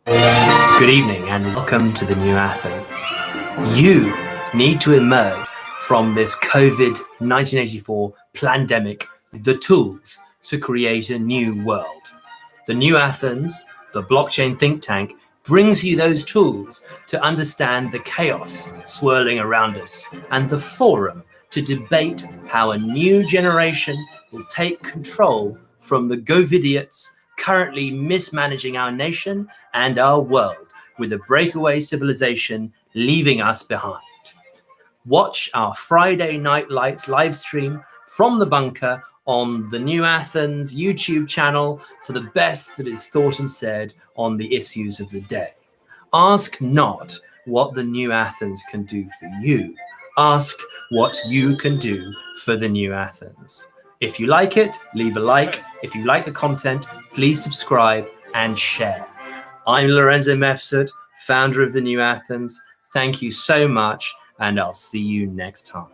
Good evening and welcome to the New Athens. You need to emerge from this COVID-1984 pandemic with the tools to create a new world. The New Athens, the blockchain think tank, brings you those tools to understand the chaos swirling around us and the forum to debate how a new generation will take control from the GoVidiots currently mismanaging our nation and our world with a breakaway civilization leaving us behind. Watch our Friday Night Lights live stream from the bunker on the New Athens YouTube channel for the best that is thought and said on the issues of the day. Ask not what the New Athens can do for you. Ask what you can do for the New Athens. If you like it, leave a like. If you like the content, please subscribe and share. I'm Lorenzo Mefsud, founder of the New Athens. Thank you so much, and I'll see you next time.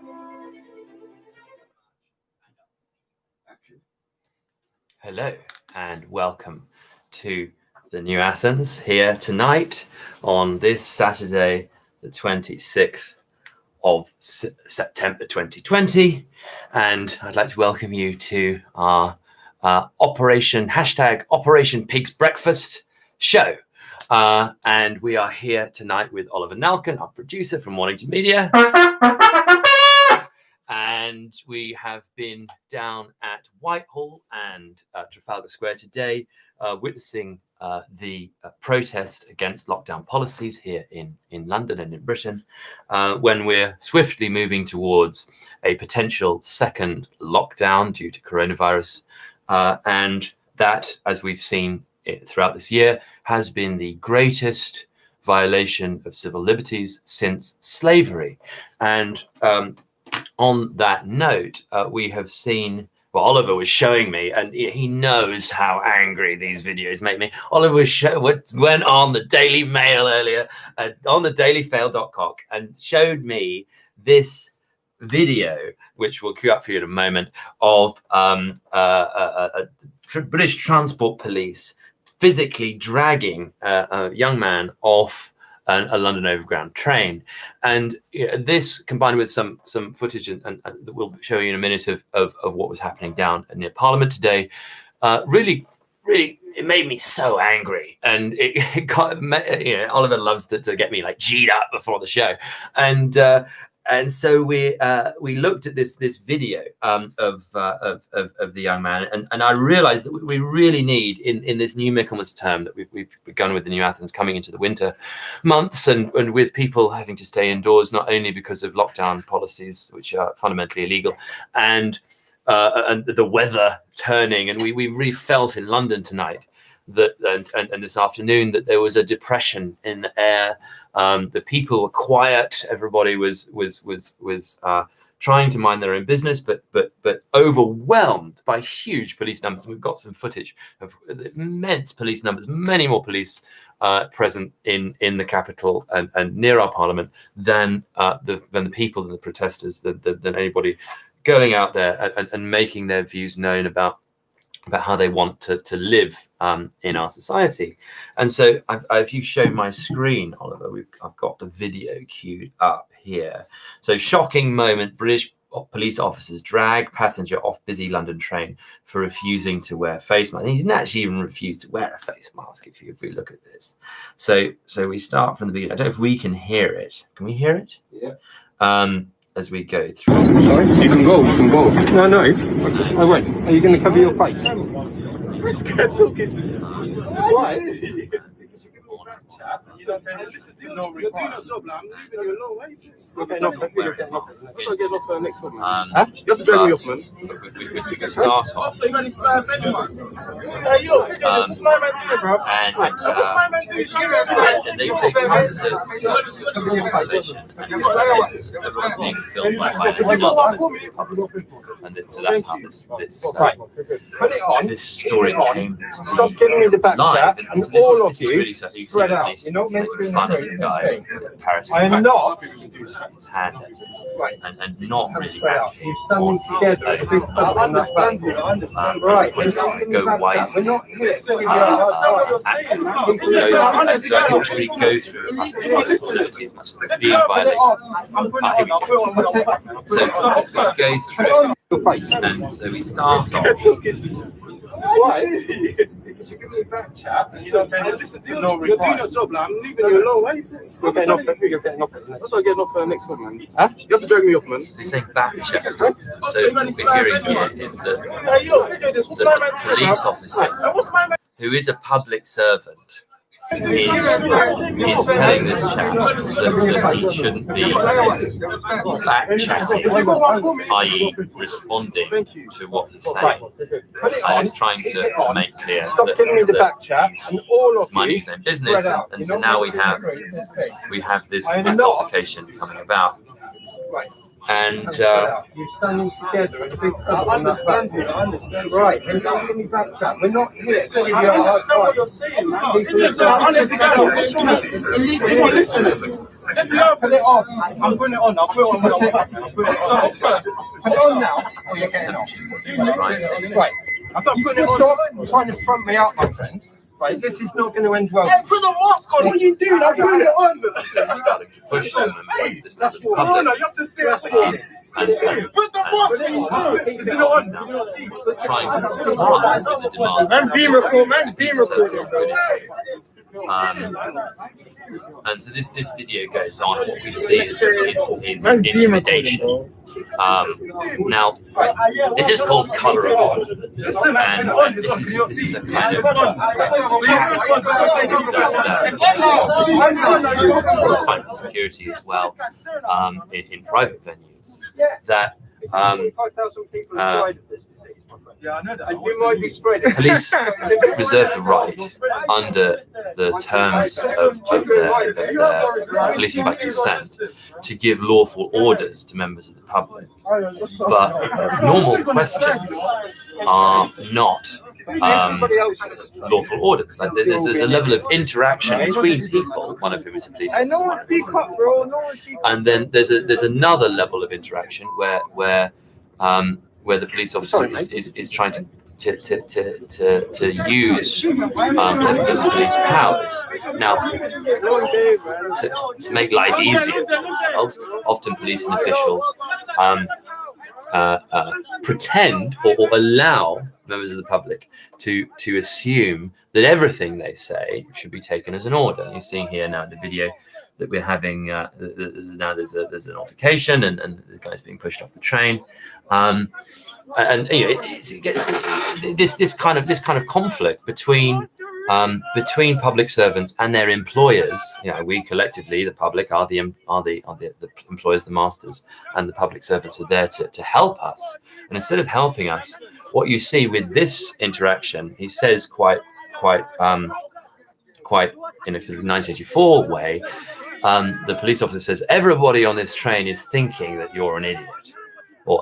Hello, and welcome to the New Athens here tonight on this Saturday, the 26th of September 2020. And I'd like to welcome you to our Operation Pigs Breakfast show. And we are here tonight with Oliver Nalkin, our producer from Mornington Media. And we have been down at Whitehall and Trafalgar Square today, witnessing the protest against lockdown policies here in London and in Britain, when we're swiftly moving towards a potential second lockdown due to coronavirus. And that, as we've seen throughout this year, has been the greatest violation of civil liberties since slavery. And on that note, we have seen, well, Oliver was showing me, and he knows how angry these videos make me. Oliver went on the Daily Mail earlier, on the dailyfail.com, and showed me this video, which we'll queue up for you in a moment, of British Transport Police physically dragging a young man off a London Overground train. And this, combined with some footage and that we'll show you in a minute of what was happening down near Parliament today, really it made me so angry. And it got, Oliver loves to get me like G'd up before the show. And so we looked at this video of the young man, and I realized that we really need in this new Michaelmas term that we've begun with the New Athens coming into the winter months, and with people having to stay indoors, not only because of lockdown policies, which are fundamentally illegal, and the weather turning, and we really felt in London tonight that and this afternoon that there was a depression in the air. The people were quiet. Everybody was trying to mind their own business, but overwhelmed by huge police numbers. We've got some footage of immense police numbers, many more police present in the capital and near our Parliament than the people and the protesters, than anybody going out there and making their views known about how they want to live in our society. And so if you show my screen, Oliver, I've got the video queued up here. So shocking moment, British police officers drag passenger off busy London train for refusing to wear face mask. He didn't actually even refuse to wear a face mask if we look at this. So we start from the beginning. I don't know if we can hear it. Can we hear it? Yeah. As we go through. Sorry? You can go. No. I won't. Are you going to cover your face? I'm scared talking to you. Why? You're doing your job, like, I'm leaving you alone. Why are you doing this? You're getting off. You're getting off for the next one, man. You have to drag me off, man. We start off. So you man is spare anyone. Hey, yo, what's my man doing, bro? And what's my man doing? they come to a conversation, and everyone's being filmed by and so that's how this story came to be live. And all of this is really spread out, you know? to make fun of the guy parroting I am not. his hand at him, Right. and not really Straight up. acting You're standing on his together. own. Big problem on that back. Right. Pointing out, go wisely. We're not here. And so I think we should really go through possibility as much as they're being violated. Here we go. So we go through, and so we start off. Why? Because you're giving me a back chat. Listen, you're doing your job, like, I'm leaving you alone. Why are you talking? You're getting off. You're getting off. That's why I'm getting off next one, man. Huh? You have to drag me off, man. So he's saying back check. So what we're hearing here is that the police officer, who is a public servant, is telling this chap that he shouldn't be back chatting, i.e. responding to what he's saying. I was trying to make clear that he's minding his own business, and so now we have this altercation coming about. And you're standing together in a big problem on that back. I understand. Right, then don't give me back chat. We're not here. I understand what you're saying, man. Listen, I understand. You're not listening. Put it on. I'm putting it on. I'll put it on. I'll put it on. Put it on now. Oh, you're getting off. Right. I said, I'm putting it on. Stop trying to front me out, my friend. Right, this is not going to end well. Hey, put the mask on. What are you doing? I'm putting it on. starting to push them and this That's what- No, public. you have to stay up again. Put the mask on. Is it not on? You do not see. Trying to comply with the demand. Man's being recorded. Man's being recorded. And so this video goes on. What we see is intimidation. Now, this is called colour of law, and this is a kind of find security as well in private venues that. 5,000 people have died of this disease, my friend. Yeah, I know that. And you might be spreading. Police reserve the right under the terms of their policing by consent to give lawful orders to members of the public. But normal questions are not lawful orders. Like there's a level of interaction between people, one of whom is a police officer, one of whom is a lawyer. And then there's another level of interaction where the police officer is trying to use the police powers. Now, to make life easier for themselves, often policing officials pretend or allow members of the public to assume that everything they say should be taken as an order. And you're seeing here now in the video that we're having now there's an altercation and the guy's being pushed off the train. And you know, this kind of conflict between public servants and their employers. You know, we collectively, the public, are the employers, the masters, and the public servants are there to help us. And instead of helping us, what you see with this interaction, he says quite in a sort of 1984 way. The police officer says, "Everybody on this train is thinking that you're an idiot."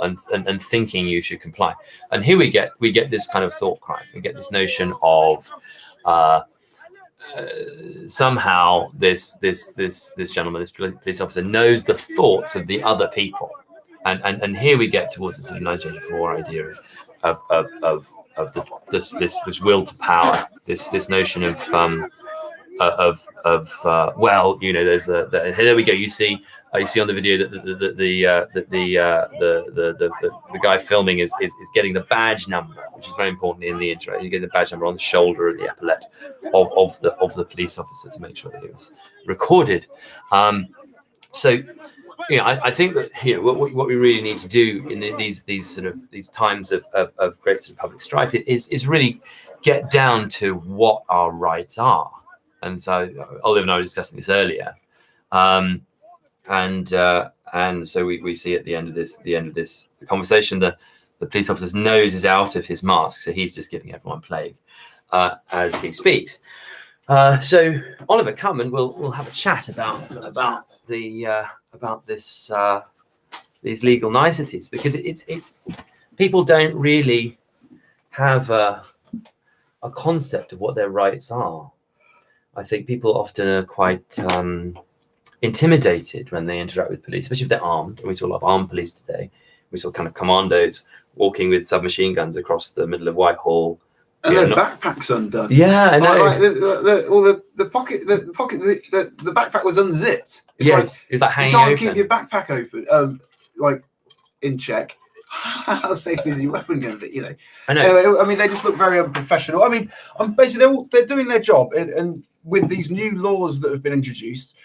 And thinking you should comply, and here we get this kind of thought crime. We get this notion of somehow this gentleman, this police officer, knows the thoughts of the other people, and here we get towards this sort of 1984 idea of this will to power, this notion of well, you know, there we go. You see on the video that the guy filming is getting the badge number, which is very important in the intro. You get the badge number on the shoulder of the epaulette of the police officer to make sure that it was recorded. So, you know, I think that, you know, what we really need to do in these times of great sort of public strife is really get down to what our rights are. And so Olive and I were discussing this earlier. And so we see at the end of this conversation, the police officer's nose is out of his mask, so he's just giving everyone plague as he speaks. So Oliver, come and we'll have a chat about this these legal niceties, because it's people don't really have a concept of what their rights are. I think people often are quite intimidated when they interact with police, especially if they're armed. And we saw a lot of armed police today. We saw kind of commandos walking with submachine guns across the middle of Whitehall. And their backpacks undone. Yeah, I know. Like the backpack was unzipped. It's Yes, it was like you hanging can't open. keep your backpack open, like in check. How safe is your weapon going to be? You know. I know. Anyway, I mean, they just look very unprofessional. I mean, basically they're doing their job, and with these new laws that have been introduced,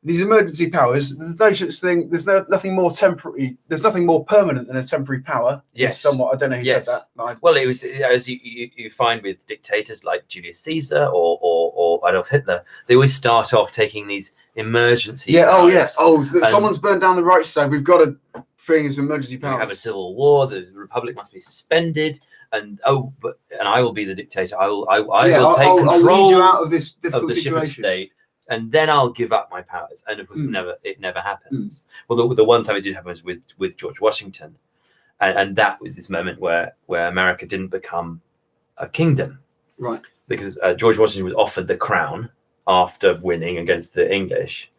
these emergency powers, there's no such thing. There's nothing more temporary. There's nothing more permanent than a temporary power. Yes. Somewhat. I don't know who Yes. said that. Well, it was as you find with dictators like Julius Caesar or Adolf Hitler, they always start off taking these emergency Yeah. Oh, powers. yeah. Oh, someone's burned down the Reichstag. We've got to bring some emergency We powers. have a civil war. The republic must be suspended, and I will be the dictator. I will take I'll control lead you out of this of difficult the ship of situation. state, and then I'll give up my powers. And of course, it never happens. Well, the one time it did happen was with George Washington, and that was this moment where America didn't become a kingdom, Right. because George Washington was offered the crown after winning against the English,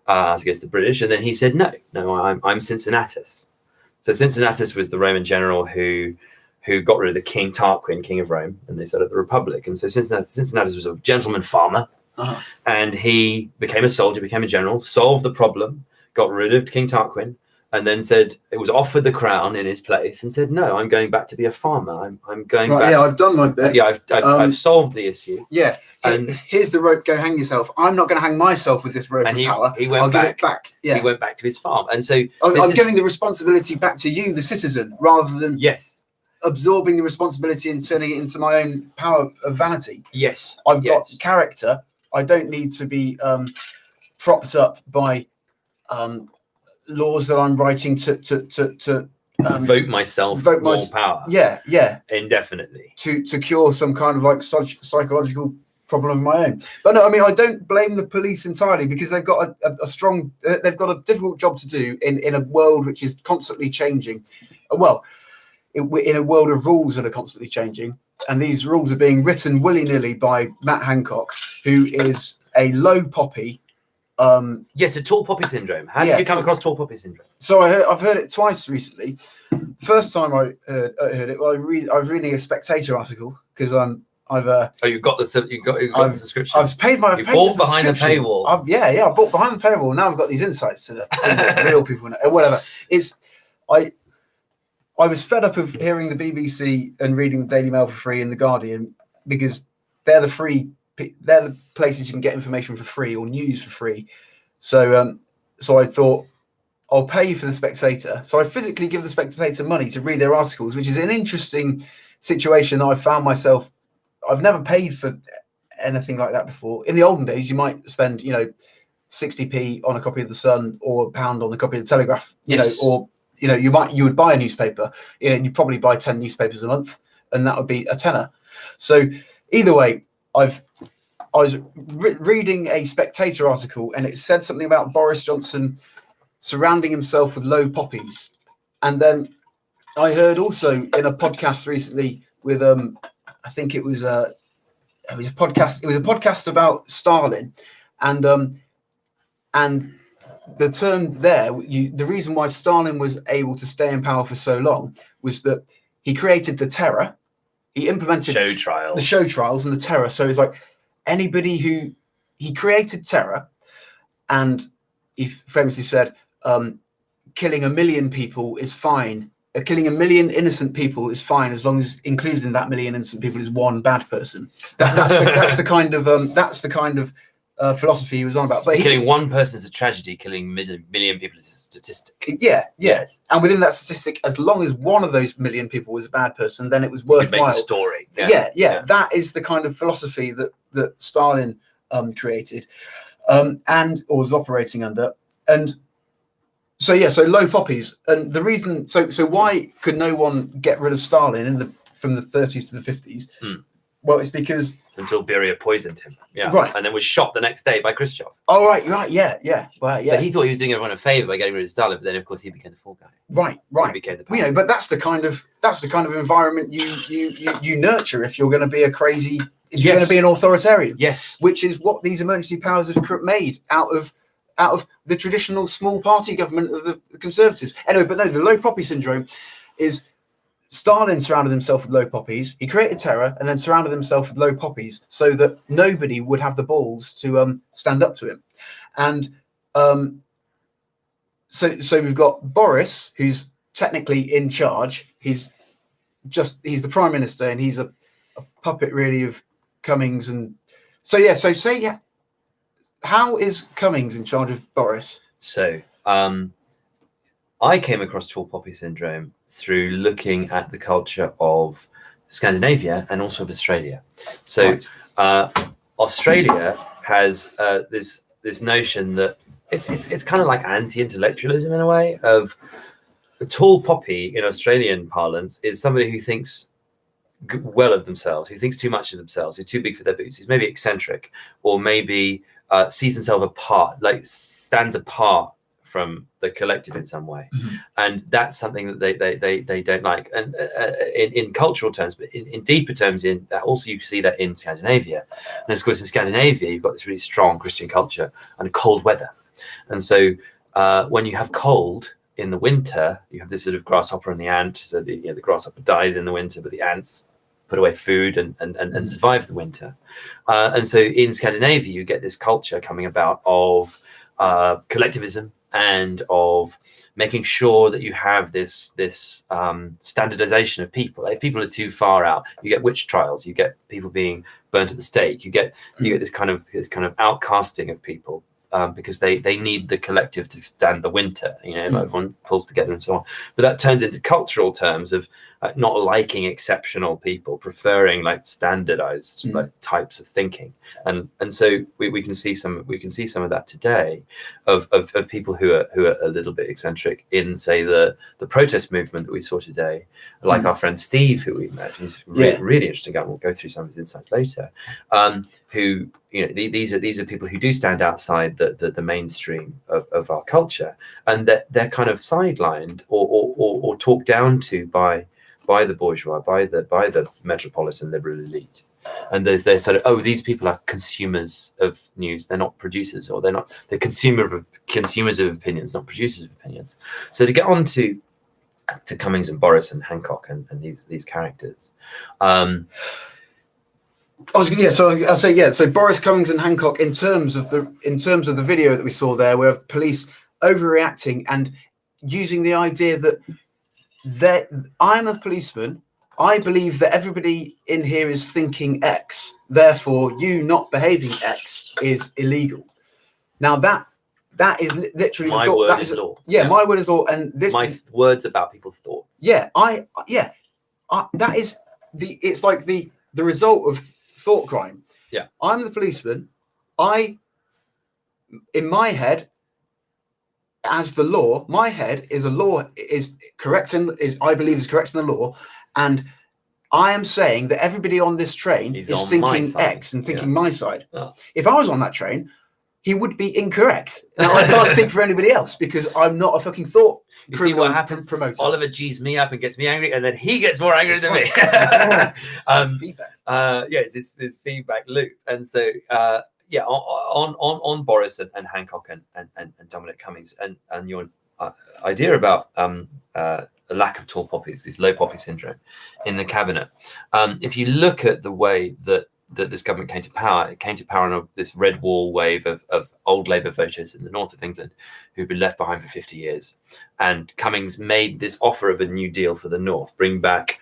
against the British, and then he said, no, I'm Cincinnatus. So Cincinnatus was the Roman general who got rid of the King Tarquin, king of Rome, and they set up the Republic. And so Cincinnatus was a gentleman farmer, and he became a soldier, became a general, solved the problem, got rid of King Tarquin, and then said it was offered the crown in his place, and said, no, I'm going back to be a farmer. I'm going back. Yeah, I've done my bit. Yeah, I've solved the issue. Yeah, And- here's the rope. Go hang yourself. I'm not going to hang myself with this rope And of power. he went I'll back. give it back. Yeah, He went back to his farm, and so I'm this is- giving the responsibility back to you, the citizen, rather than yes, absorbing the responsibility and turning it into my own power of vanity. yes, I've yes. got character. I don't need to be propped up by laws that I'm writing to vote myself vote more my- power. yeah. Indefinitely. to cure some kind of like psychological problem of my own. But no, I mean, I don't blame the police entirely, because they've got a strong, they've got a difficult job to do in a world which is constantly changing. Well, in a world of rules that are constantly changing. And these rules are being written willy-nilly by Matt Hancock, who is a low poppy. Yes, a tall poppy syndrome. How did you come across tall poppy syndrome? So I've heard it twice recently. First time I heard it, well, I was reading a Spectator article, because You've got the subscription. I've paid my. You bought behind the paywall. I bought behind the paywall. Now I've got these insights to the things that real people know, or whatever. I was fed up of hearing the BBC and reading the Daily Mail for free and the Guardian, because they're the places you can get information for free or news for free. So I thought, I'll pay you for the Spectator. So I physically give the Spectator money to read their articles, which is an interesting situation that I found myself. I've never paid for anything like that before. In the olden days, you might spend, 60p on a copy of the Sun or £1 on a copy of the Telegraph, you would buy a newspaper, you'd probably buy 10 newspapers a month, and that would be a tenner. So either way, I was reading a Spectator article, and it said something about Boris Johnson surrounding himself with low poppies. And then I heard also in a podcast recently with I think it was a podcast. It was a podcast about Stalin, and the term there, the reason why Stalin was able to stay in power for so long was that he created the terror. He implemented Show trials. the show trials and the terror. So it's like anybody who he created terror, and he famously said, killing 1 million people is fine. Killing 1 million innocent people is fine, as long as included in that 1 million innocent people is one bad person. That's the kind of philosophy he was on about. But Killing one person is a tragedy. Killing million people is a statistic. Yeah. Yes. And within that statistic, as long as one of those 1 million people was a bad person, then it was You could worthwhile. make a story. Yeah. That is the kind of philosophy that Stalin created, or was operating under. And so low poppies. And the reason, so why could no one get rid of Stalin from the 30s to the 50s? Well, it's because Until Beria poisoned him. Yeah. Right. And then was shot the next day by Khrushchev. Oh, right, yeah. Well, yeah. So he thought he was doing everyone a favor by getting rid of Stalin, but then of course he became the fall guy. Right. He became the You know, patsy. but that's the kind of environment you nurture if you're going to be a crazy Is you're going to be an authoritarian. Yes. Which is what these emergency powers have made out of the traditional small party government of the Conservatives. Anyway, but no, the low poppy syndrome is Stalin surrounded himself with low poppies. He created terror and then surrounded himself with low poppies so that nobody would have the balls to stand up to him. And so we've got Boris, who's technically in charge. He's the prime minister, and he's a puppet really of Cummings. And how is Cummings in charge of Boris? So I came across tall poppy syndrome through looking at the culture of Scandinavia and also of Australia. So Australia has this notion that it's kind of like anti-intellectualism in a way. Of a tall poppy in Australian parlance is somebody who thinks well of themselves, who thinks too much of themselves, who's too big for their boots, who's maybe eccentric, or maybe sees himself apart, like stands apart from the collective in some way. And that's something that they don't like. And in cultural terms, but in deeper terms, in that also you see that in Scandinavia. And of course in Scandinavia you've got this really strong Christian culture and cold weather. And so when you have cold in the winter, you have this sort of grasshopper and the ant. So the grasshopper dies in the winter, but the ants put away food and survive the winter. And so in Scandinavia, you get this culture coming about of collectivism and of making sure that you have this standardization of people. If people are too far out, you get witch trials, you get people being burnt at the stake, you get this kind of outcasting of people. Because they need the collective to stand the winter, everyone pulls together and so on. But that turns into cultural terms of not liking exceptional people, preferring like standardized like types of thinking, and so we can see some of that today of people who are a little bit eccentric in, say, the protest movement that we saw today, like our friend Steve, who we met. He's really interesting guy. We'll go through some of his insights later. Who these are people who do stand outside the mainstream of our culture, and that they're kind of sidelined or talked down to by the bourgeois, by the metropolitan liberal elite. And they're sort of, these people are consumers of news, they're not producers, or they're consumers of opinions, not producers of opinions. So to get on to Cummings and Boris and Hancock and these characters. So Boris, Cummings, and Hancock, in terms of the video that we saw there, where the police overreacting and using the idea that I'm a policeman, I believe that everybody in here is thinking X, therefore you not behaving X is illegal. Now that is literally my the thought. word That is law. Yeah, my word is law, and this my words about people's thoughts. Yeah, that is it's like the result of thought crime. Yeah, I'm the policeman. In my head, as the law, my head is a law is correct and I believe is correct in the law, and I am saying that everybody on this train is thinking X and thinking my side. Oh. If I was on that train, he would be incorrect. Now, I can't speak for anybody else because I'm not a fucking thought. You see what happens? Promoter. Oliver G's me up and gets me angry, and then he gets more angry than me. Feedback. It's this feedback loop, and so on Boris and Hancock and Dominic Cummings and your idea about a lack of tall poppies, this low poppy syndrome in the cabinet. If you look at the way that this government came to power, it came to power on this red wall wave of old Labour voters in the north of England who've been left behind for 50 years. And Cummings made this offer of a new deal for the north, bring back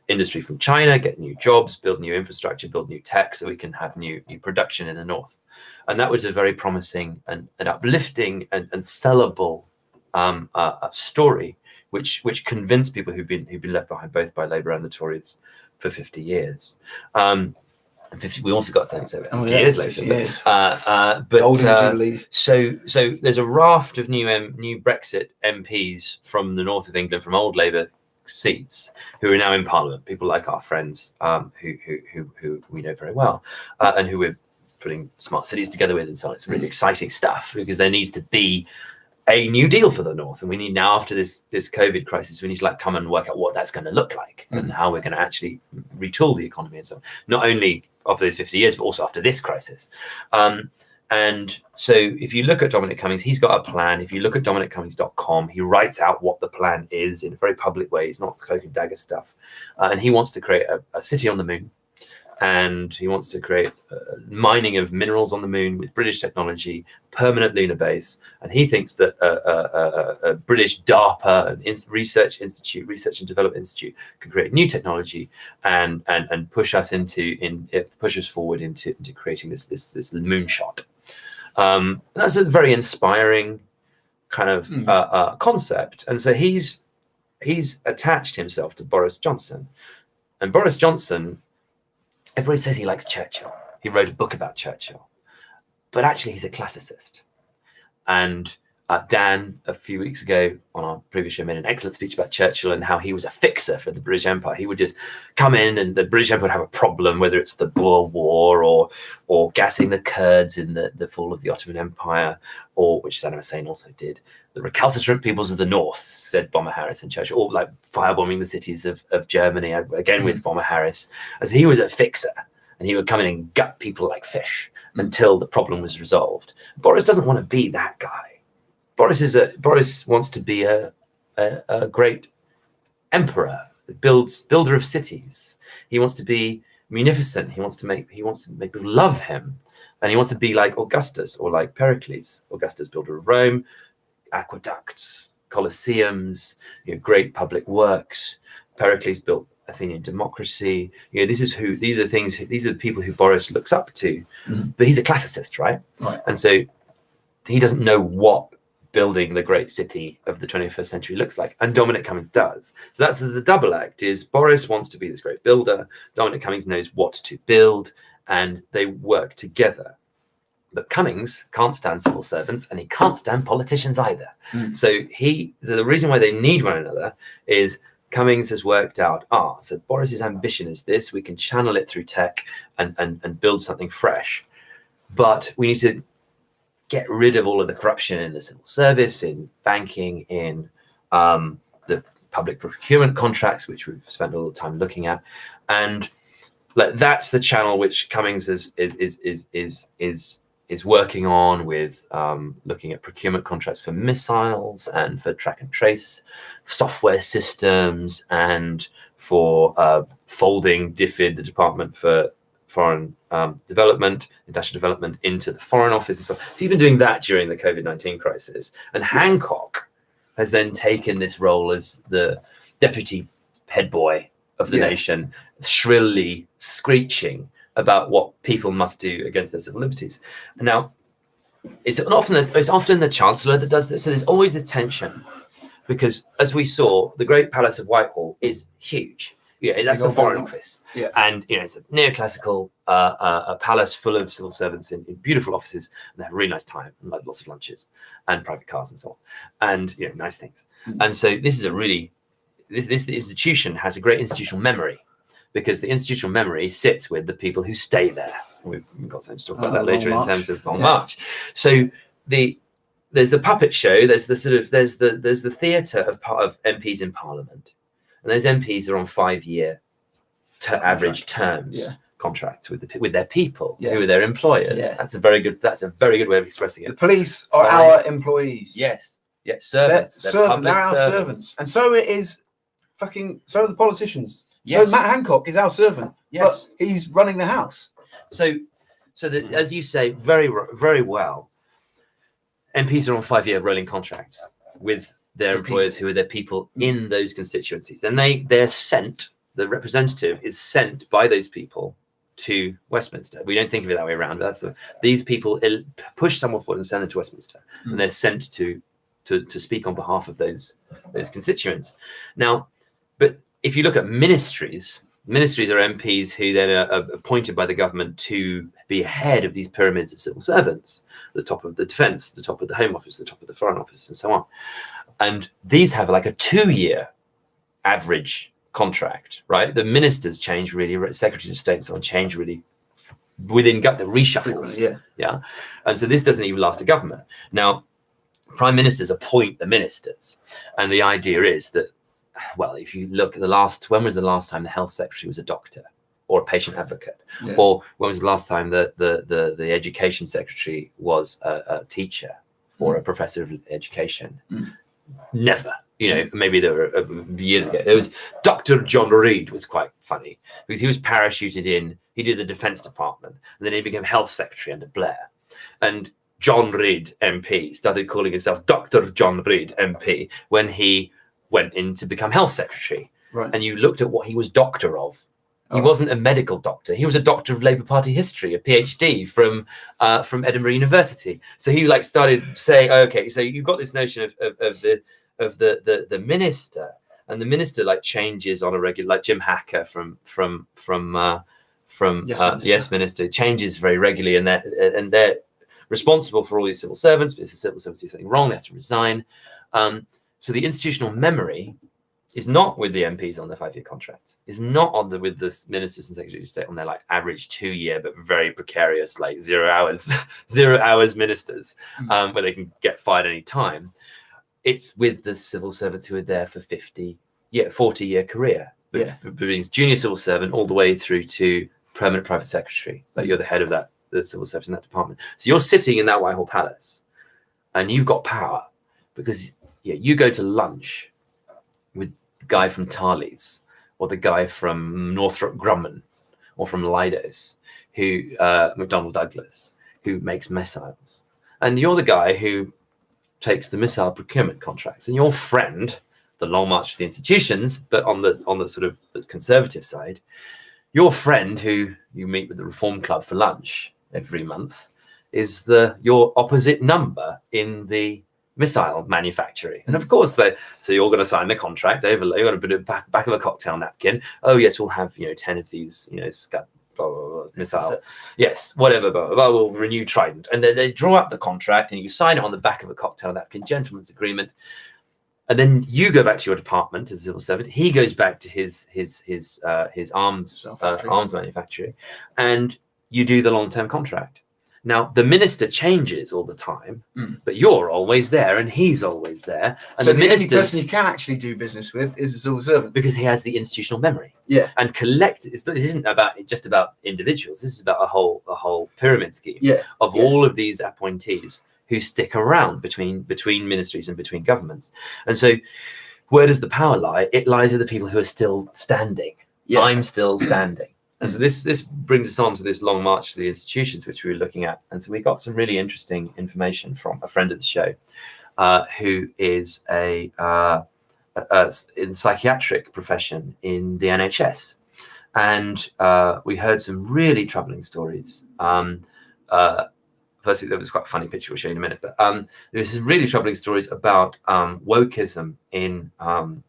industry from China, get new jobs, build new infrastructure, build new tech so we can have new production in the north. And that was a very promising and uplifting and sellable story, which convinced people who've been left behind both by Labour and the Tories for 50 years. We also got something so 50 years later. 50 years. So there's a raft of new Brexit MPs from the north of England, from old Labour seats, who are now in Parliament. People like our friends who we know very well, and who we're putting smart cities together with and so on. It's really exciting stuff because there needs to be a new deal for the north, and we need now, after this COVID crisis, we need to come and work out what that's going to look like and how we're going to actually retool the economy and so on. Not only those 50 years, but also after this crisis. And so if you look at Dominic Cummings, he's got a plan. If you look at DominicCummings.com, he writes out what the plan is in a very public way. It's not cloak and dagger stuff. And he wants to create a city on the moon. And he wants to create mining of minerals on the moon with British technology, permanent lunar base. And he thinks that a British DARPA, research and development institute, can create new technology and push us push us forward into creating this moonshot. That's a very inspiring kind of concept. And so he's attached himself to Boris Johnson, and Boris Johnson. Everybody says he likes Churchill. He wrote a book about Churchill, but actually he's a classicist. And Dan, a few weeks ago on our previous show, made an excellent speech about Churchill and how he was a fixer for the British Empire. He would just come in and the British Empire would have a problem, whether it's the Boer War or gassing the Kurds in the fall of the Ottoman Empire, or which Saddam Hussein also did. The recalcitrant peoples of the north, said Bomber Harris and Churchill, or like firebombing the cities of Germany, again with Bomber Harris. As he was a fixer, and he would come in and gut people like fish until the problem was resolved. Boris doesn't want to be that guy. Boris wants to be a great emperor, builder of cities. He wants to be munificent. He wants to make people love him, and he wants to be like Augustus or like Pericles. Augustus, builder of Rome, aqueducts, colosseums, great public works. Pericles built Athenian democracy. These are the people who Boris looks up to. But he's a classicist, right? And so he doesn't know what building the great city of the 21st century looks like, and Dominic Cummings does. So that's the double act. Is Boris wants to be this great builder, Dominic Cummings knows what to build, and they work together. But Cummings can't stand civil servants, and he can't stand politicians either. So the reason why they need one another is Cummings has worked out, so Boris's ambition is this, we can channel it through tech and build something fresh. But we need to get rid of all of the corruption in the civil service, in banking, in the public procurement contracts, which we've spent a lot of time looking at. And that's the channel which Cummings is working on, with looking at procurement contracts for missiles and for track and trace software systems, and for folding DFID, the Department for Foreign Development, International Development, into the Foreign Office and so on. So he's been doing that during the COVID-19 crisis. And Hancock has then taken this role as the deputy head boy of the nation, shrilly screeching about what people must do against their civil liberties. And now, it's often the Chancellor that does this. So there's always this tension, because as we saw, the Great Palace of Whitehall is huge. That's the Foreign Office. And it's a neoclassical a palace full of civil servants in beautiful offices, and they have a really nice time, and like lots of lunches and private cars and so on, and nice things. And so this institution has a great institutional memory, because the institutional memory sits with the people who stay there. We've got something to talk about that later in terms of Long March. So there's the puppet show. There's the theatre of MPs in Parliament, and those MPs are on 5-year average terms contracts with their people, who are their employers. That's a very good way of expressing it. The police are our employees. Yes, servants. They're our servants, and so it is. So are the politicians. So Matt Hancock is our servant, but he's running the house. So as you say, very, very well, MPs are on 5-year rolling contracts with their employers, who are their people in those constituencies. Then they're sent, the representative is sent by those people to Westminster. We don't think of it that way around, but these people push someone forward and send them to Westminster, and they're sent to speak on behalf of those constituents. Now, but if you look at ministries are MPs who then are appointed by the government to be head of these pyramids of civil servants, the top of the defence, the top of the Home Office, the top of the Foreign Office, and so on. And these have like a 2-year average contract, right? The ministers change really, secretaries of state and so on change really within the reshuffles. Yeah. And so this doesn't even last a government. Now, prime ministers appoint the ministers. And the idea is that, well, if you look at when was the last time the health secretary was a doctor or a patient advocate. Yeah. Or when was the last time the education secretary was a teacher or a professor of education? Never. You know, maybe there were years ago. There was Dr. John Reed was quite funny because he was parachuted in. He did the Defence Department, and then he became Health Secretary under Blair. And John Reed MP started calling himself Dr. John Reed MP when he went in to become Health Secretary. Right. And you looked at what he was doctor of. He wasn't a medical doctor. He was a doctor of Labour Party history, a PhD from Edinburgh University. So he like started saying, okay, so you've got this notion of the minister, and the minister like changes on a regular, like Jim Hacker from Yes Minister changes very regularly, and they're responsible for all these civil servants. But if the civil servants do something wrong, they have to resign. So the institutional memory is not with the MPs on their 5-year contracts. Is not on with the ministers and secretaries of state on their like average 2-year but very precarious like 0 hours ministers where they can get fired any time. It's with the civil servants who are there for 40-year career, being junior civil servant all the way through to permanent private secretary. Like you're the head of the civil service in that department. So you're sitting in that Whitehall Palace, and you've got power because you go to lunch with the guy from Tarleys or the guy from Northrop Grumman or from Leidos, who McDonnell Douglas, who makes missiles, and you're the guy who takes the missile procurement contracts, and your friend, the long march to the institutions, but on the sort of conservative side, your friend who you meet with the Reform Club for lunch every month is your opposite number in the missile manufacturing. And of course, so you're going to sign the contract, overlay, you're going to put it back of a cocktail napkin. Oh yes, we'll have 10 of these Scud blah, blah, blah, missile. Yes, whatever, blah, blah, blah, we'll renew Trident. And then they draw up the contract and you sign it on the back of a cocktail napkin, gentleman's agreement. And then you go back to your department as a civil servant. He goes back to his arms manufacturing, and you do the long-term contract. Now the minister changes all the time, but you're always there, and he's always there. And so the only person you can actually do business with is a civil servant because he has the institutional memory. Yeah, and this isn't just about individuals. This is about a whole pyramid scheme of all of these appointees who stick around between ministries and between governments. And so where does the power lie? It lies with the people who are still standing. Yeah. I'm still standing. And so this brings us on to this long march to the institutions, which we were looking at. And so we got some really interesting information from a friend of the show who is in the psychiatric profession in the NHS. And we heard some really troubling stories. Firstly, there was quite a funny picture we'll show you in a minute, but there's some really troubling stories about wokeism in and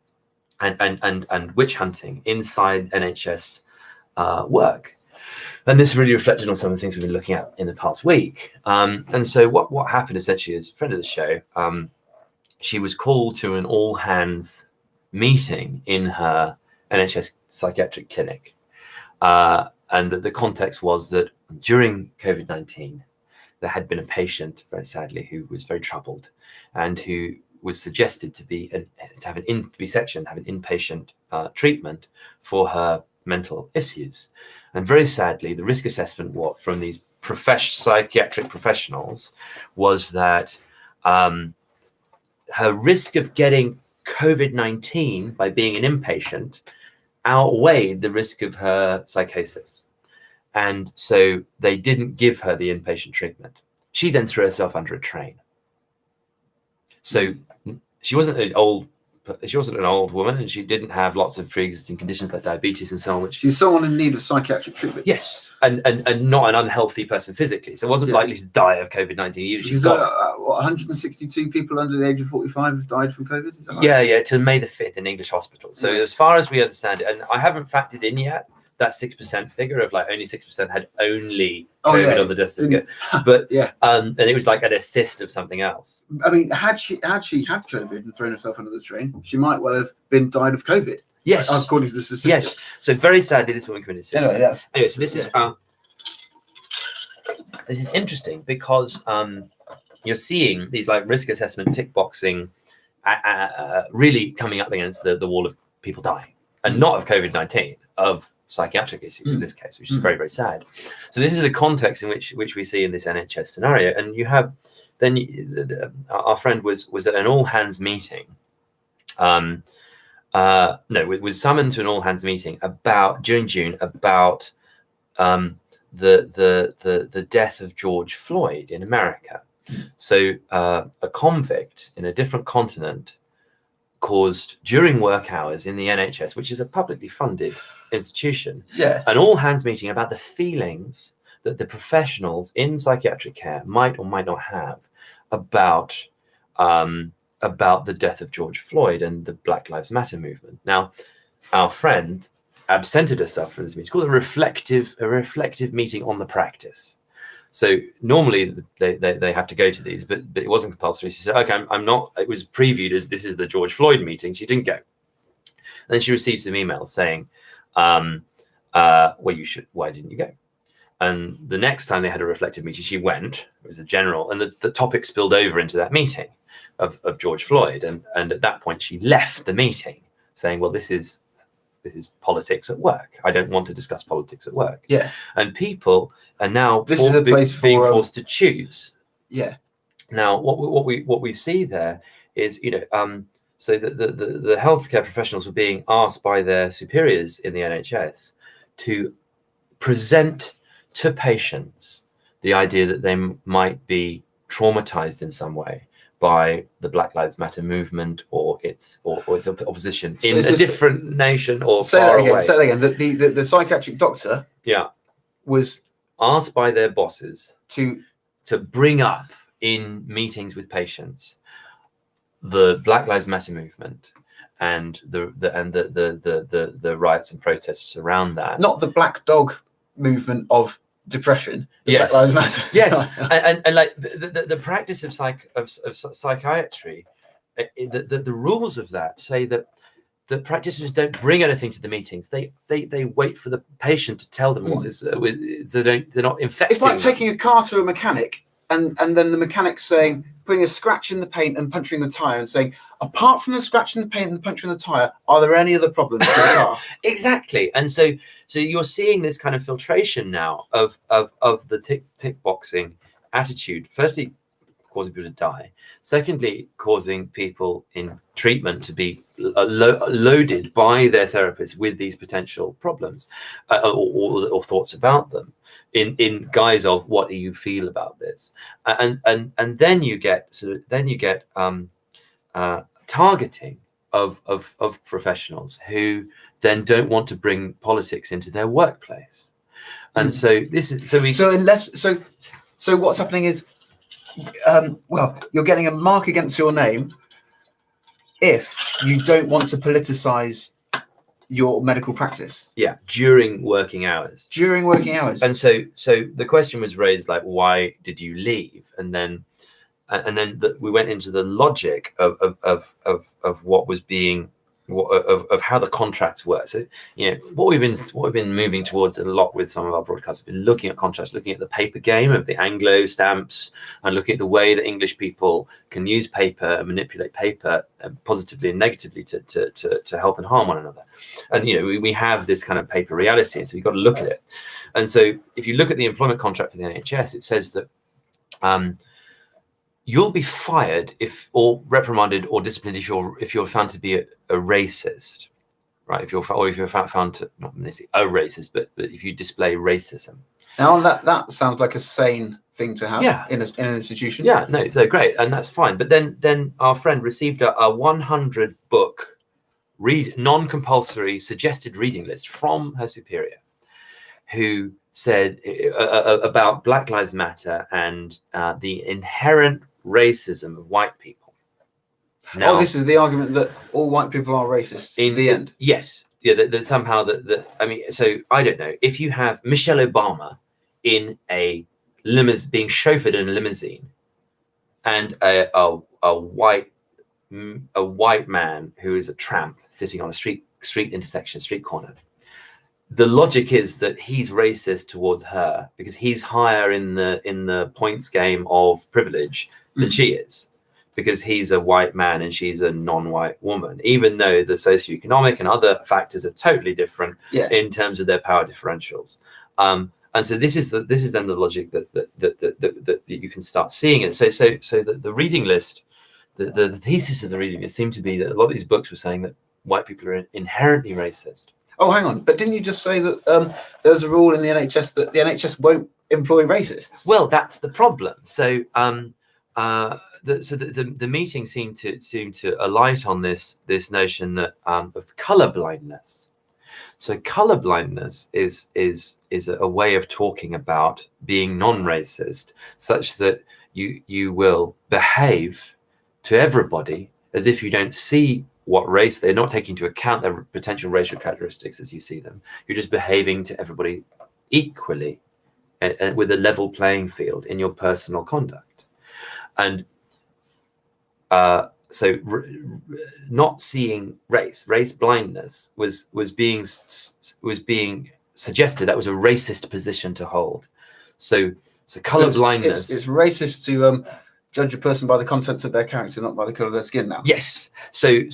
witch hunting inside NHS work. And this really reflected on some of the things we've been looking at in the past week. And so what happened essentially is, a friend of the show, she was called to an all hands meeting in her NHS psychiatric clinic. And the context was that during COVID-19, there had been a patient, very sadly, who was very troubled and who was suggested to be have an inpatient treatment for her mental issues. And very sadly, the risk assessment from these psychiatric professionals was that her risk of getting COVID-19 by being an inpatient outweighed the risk of her psychosis. And so they didn't give her the inpatient treatment. She then threw herself under a train. So she wasn't an old woman, and she didn't have lots of pre-existing conditions like diabetes and so on. She was someone in need of psychiatric treatment. Yes, and not an unhealthy person physically, so wasn't likely to die of COVID-19. She's got 162 people under the age of 45 have died from COVID. Is that right? Yeah, to May the 5th in English hospitals. So as far as we understand it, and I haven't factored in yet that 6% figure of like only 6% had only COVID on the death certificate, but and it was like an assist of something else. I mean, had she had COVID and thrown herself under the train, she might well have died of COVID. Yes, according to the statistics. Yes. So very sadly, this woman committed suicide. Anyway, so this is interesting because you're seeing these like risk assessment tick boxing really coming up against the wall of people dying, and not of COVID-19. of psychiatric issues in this case, which is very, very sad. So this is the context in which we see in this NHS scenario. And you have then our friend was at an all hands meeting. Was summoned to an all hands meeting during June about the death of George Floyd in America. So a convict in a different continent caused, during work hours in the NHS, which is a publicly funded institution, an all hands meeting about the feelings that the professionals in psychiatric care might or might not have about the death of George Floyd and the Black Lives Matter movement. Now, our friend absented herself from this meeting. It's called a reflective meeting on the practice. So normally they have to go to these, but it wasn't compulsory. She said, okay, I'm not, it was previewed as this is the George Floyd meeting. She didn't go. And then she received some emails saying, well, you should, why didn't you go? And the next time they had a reflective meeting, she went, it was a general, and the topic spilled over into that meeting of George Floyd. And at that point she left the meeting saying, well, this is politics at work. I don't want to discuss politics at work. Yeah. And people are now this is a place being for, forced to choose. Yeah. Now, what we see there is, so the healthcare professionals were being asked by their superiors in the NHS to present to patients the idea that they might be traumatized in some way by the Black Lives Matter movement or its opposition in a different nation or far away. Say that again. The psychiatric doctor, was asked by their bosses to bring up in meetings with patients the Black Lives Matter movement and the riots and protests around that. Not the Black Dog movement of depression. Yes. Black Lives Matter. Yes. and like the practice of psychiatry, the rules of that say that the practitioners don't bring anything to the meetings. They wait for the patient to tell them what is so they're not infecting. It's like taking a car to a mechanic and then the mechanic's saying, putting a scratch in the paint and puncturing the tire and saying, apart from the scratch in the paint and the puncture in the tire, are there any other problems with the car? Exactly. And so you're seeing this kind of filtration now of the tick boxing attitude. Firstly, causing people to die. Secondly, causing people in treatment to be loaded by their therapists with these potential problems or thoughts about them in guise of what do you feel about this, and then you get targeting of professionals who then don't want to bring politics into their workplace, and so what's happening is. You're getting a mark against your name if you don't want to politicize your medical practice. Yeah, during working hours. And so the question was raised, like, why did you leave? And then we went into the logic of what was being. Of how the contracts work. So, what we've been moving towards a lot with some of our broadcasts, have been looking at contracts, looking at the paper game of the Anglo stamps, and looking at the way that English people can use paper and manipulate paper positively and negatively to help and harm one another. And we have this kind of paper reality, and so you've got to look at it. And so, if you look at the employment contract for the NHS, it says that. You'll be fired or reprimanded or disciplined if you're found to be a racist, right? If you're found to not necessarily a racist, but if you display racism. Now that sounds like a sane thing to have in an institution. Yeah, no, so great, and that's fine. But then our friend received a 100 book non-compulsory suggested reading list from her superior, who said about Black Lives Matter and the inherent racism of white people. Now, this is the argument that all white people are racist in the end. Yes. Yeah, that somehow I mean, so I don't know. If you have Michelle Obama in a limousine, being chauffeured in a limousine, and a white man who is a tramp sitting on a street intersection, street corner, the logic is that he's racist towards her because he's higher in the points game of privilege than she is. because he's a white man and she's a non-white woman, even though the socioeconomic and other factors are totally different in terms of their power differentials. And so this is then the logic that you can start seeing it. So the reading list, the thesis of the reading list seemed to be that a lot of these books were saying that white people are inherently racist. Oh, hang on. But didn't you just say that there's a rule in the NHS that the NHS won't employ racists? Well, that's the problem. So the meeting seemed to alight on this notion that of color blindness. So color blindness is a way of talking about being non-racist, such that you will behave to everybody as if you don't see what race they're not taking into account their potential racial characteristics as you see them. You're just behaving to everybody equally and with a level playing field in your personal conduct. And so not seeing race blindness was being suggested that was a racist position to hold. So color blindness. It's racist to judge a person by the content of their character, not by the color of their skin now. Yes. So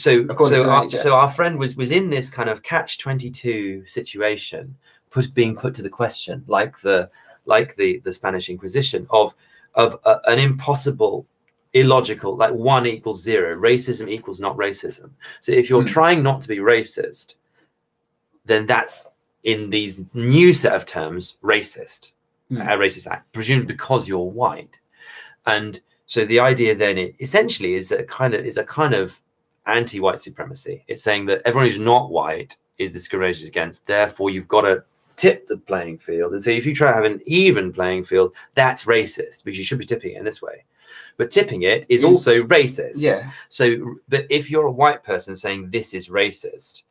our friend was in this kind of catch-22 situation, being put to the question, like the Spanish Inquisition, of an impossible, illogical, like 1 equals 0, racism equals not racism. So if you're trying not to be racist, then that's, in these new set of terms, racist, a racist act, presumably because you're white. And so the idea then essentially is a kind of anti-white supremacy. It's saying that everyone who's not white is discriminated against. Therefore, you've got to tip the playing field. And so if you try to have an even playing field, that's racist, because you should be tipping it in this way. But tipping it is also racist. Yeah. So, but if you're a white person saying this is racist,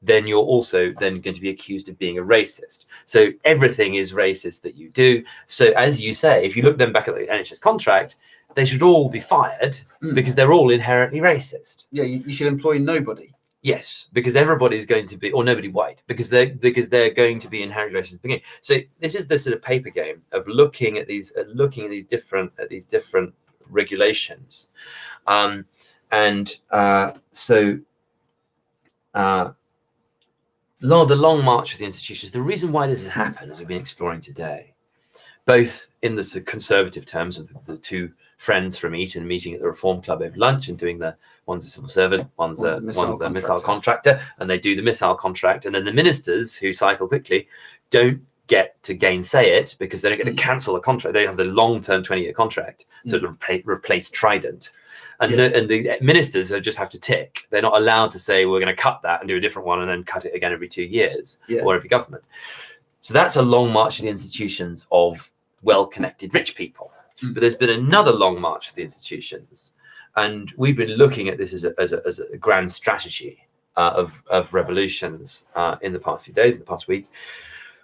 then you're also then going to be accused of being a racist. So everything is racist that you do. So as you say, if you look then back at the NHS contract, they should all be fired because they're all inherently racist. Yeah, you should employ nobody. Yes, because everybody's going to be, or nobody white, because they're going to be inherently racist at the beginning. So this is the sort of paper game of looking at these different regulations, the long march of the institutions. The reason why this has happened, as we've been exploring today, both in the conservative terms of the two friends from Eton meeting at the Reform Club over lunch and doing one's a civil servant, one's a missile contractor, and they do the missile contract, and then the ministers who cycle quickly don't get to gainsay it because they don't get to cancel the contract. They have the long-term 20-year contract to replace Trident. And the ministers just have to tick. They're not allowed to say, we're going to cut that and do a different one and then cut it again every 2 years or every government. So that's a long march to the institutions of well-connected rich people. But there's been another long march to the institutions. And we've been looking at this as a grand strategy of revolutions in the past few days, in the past week.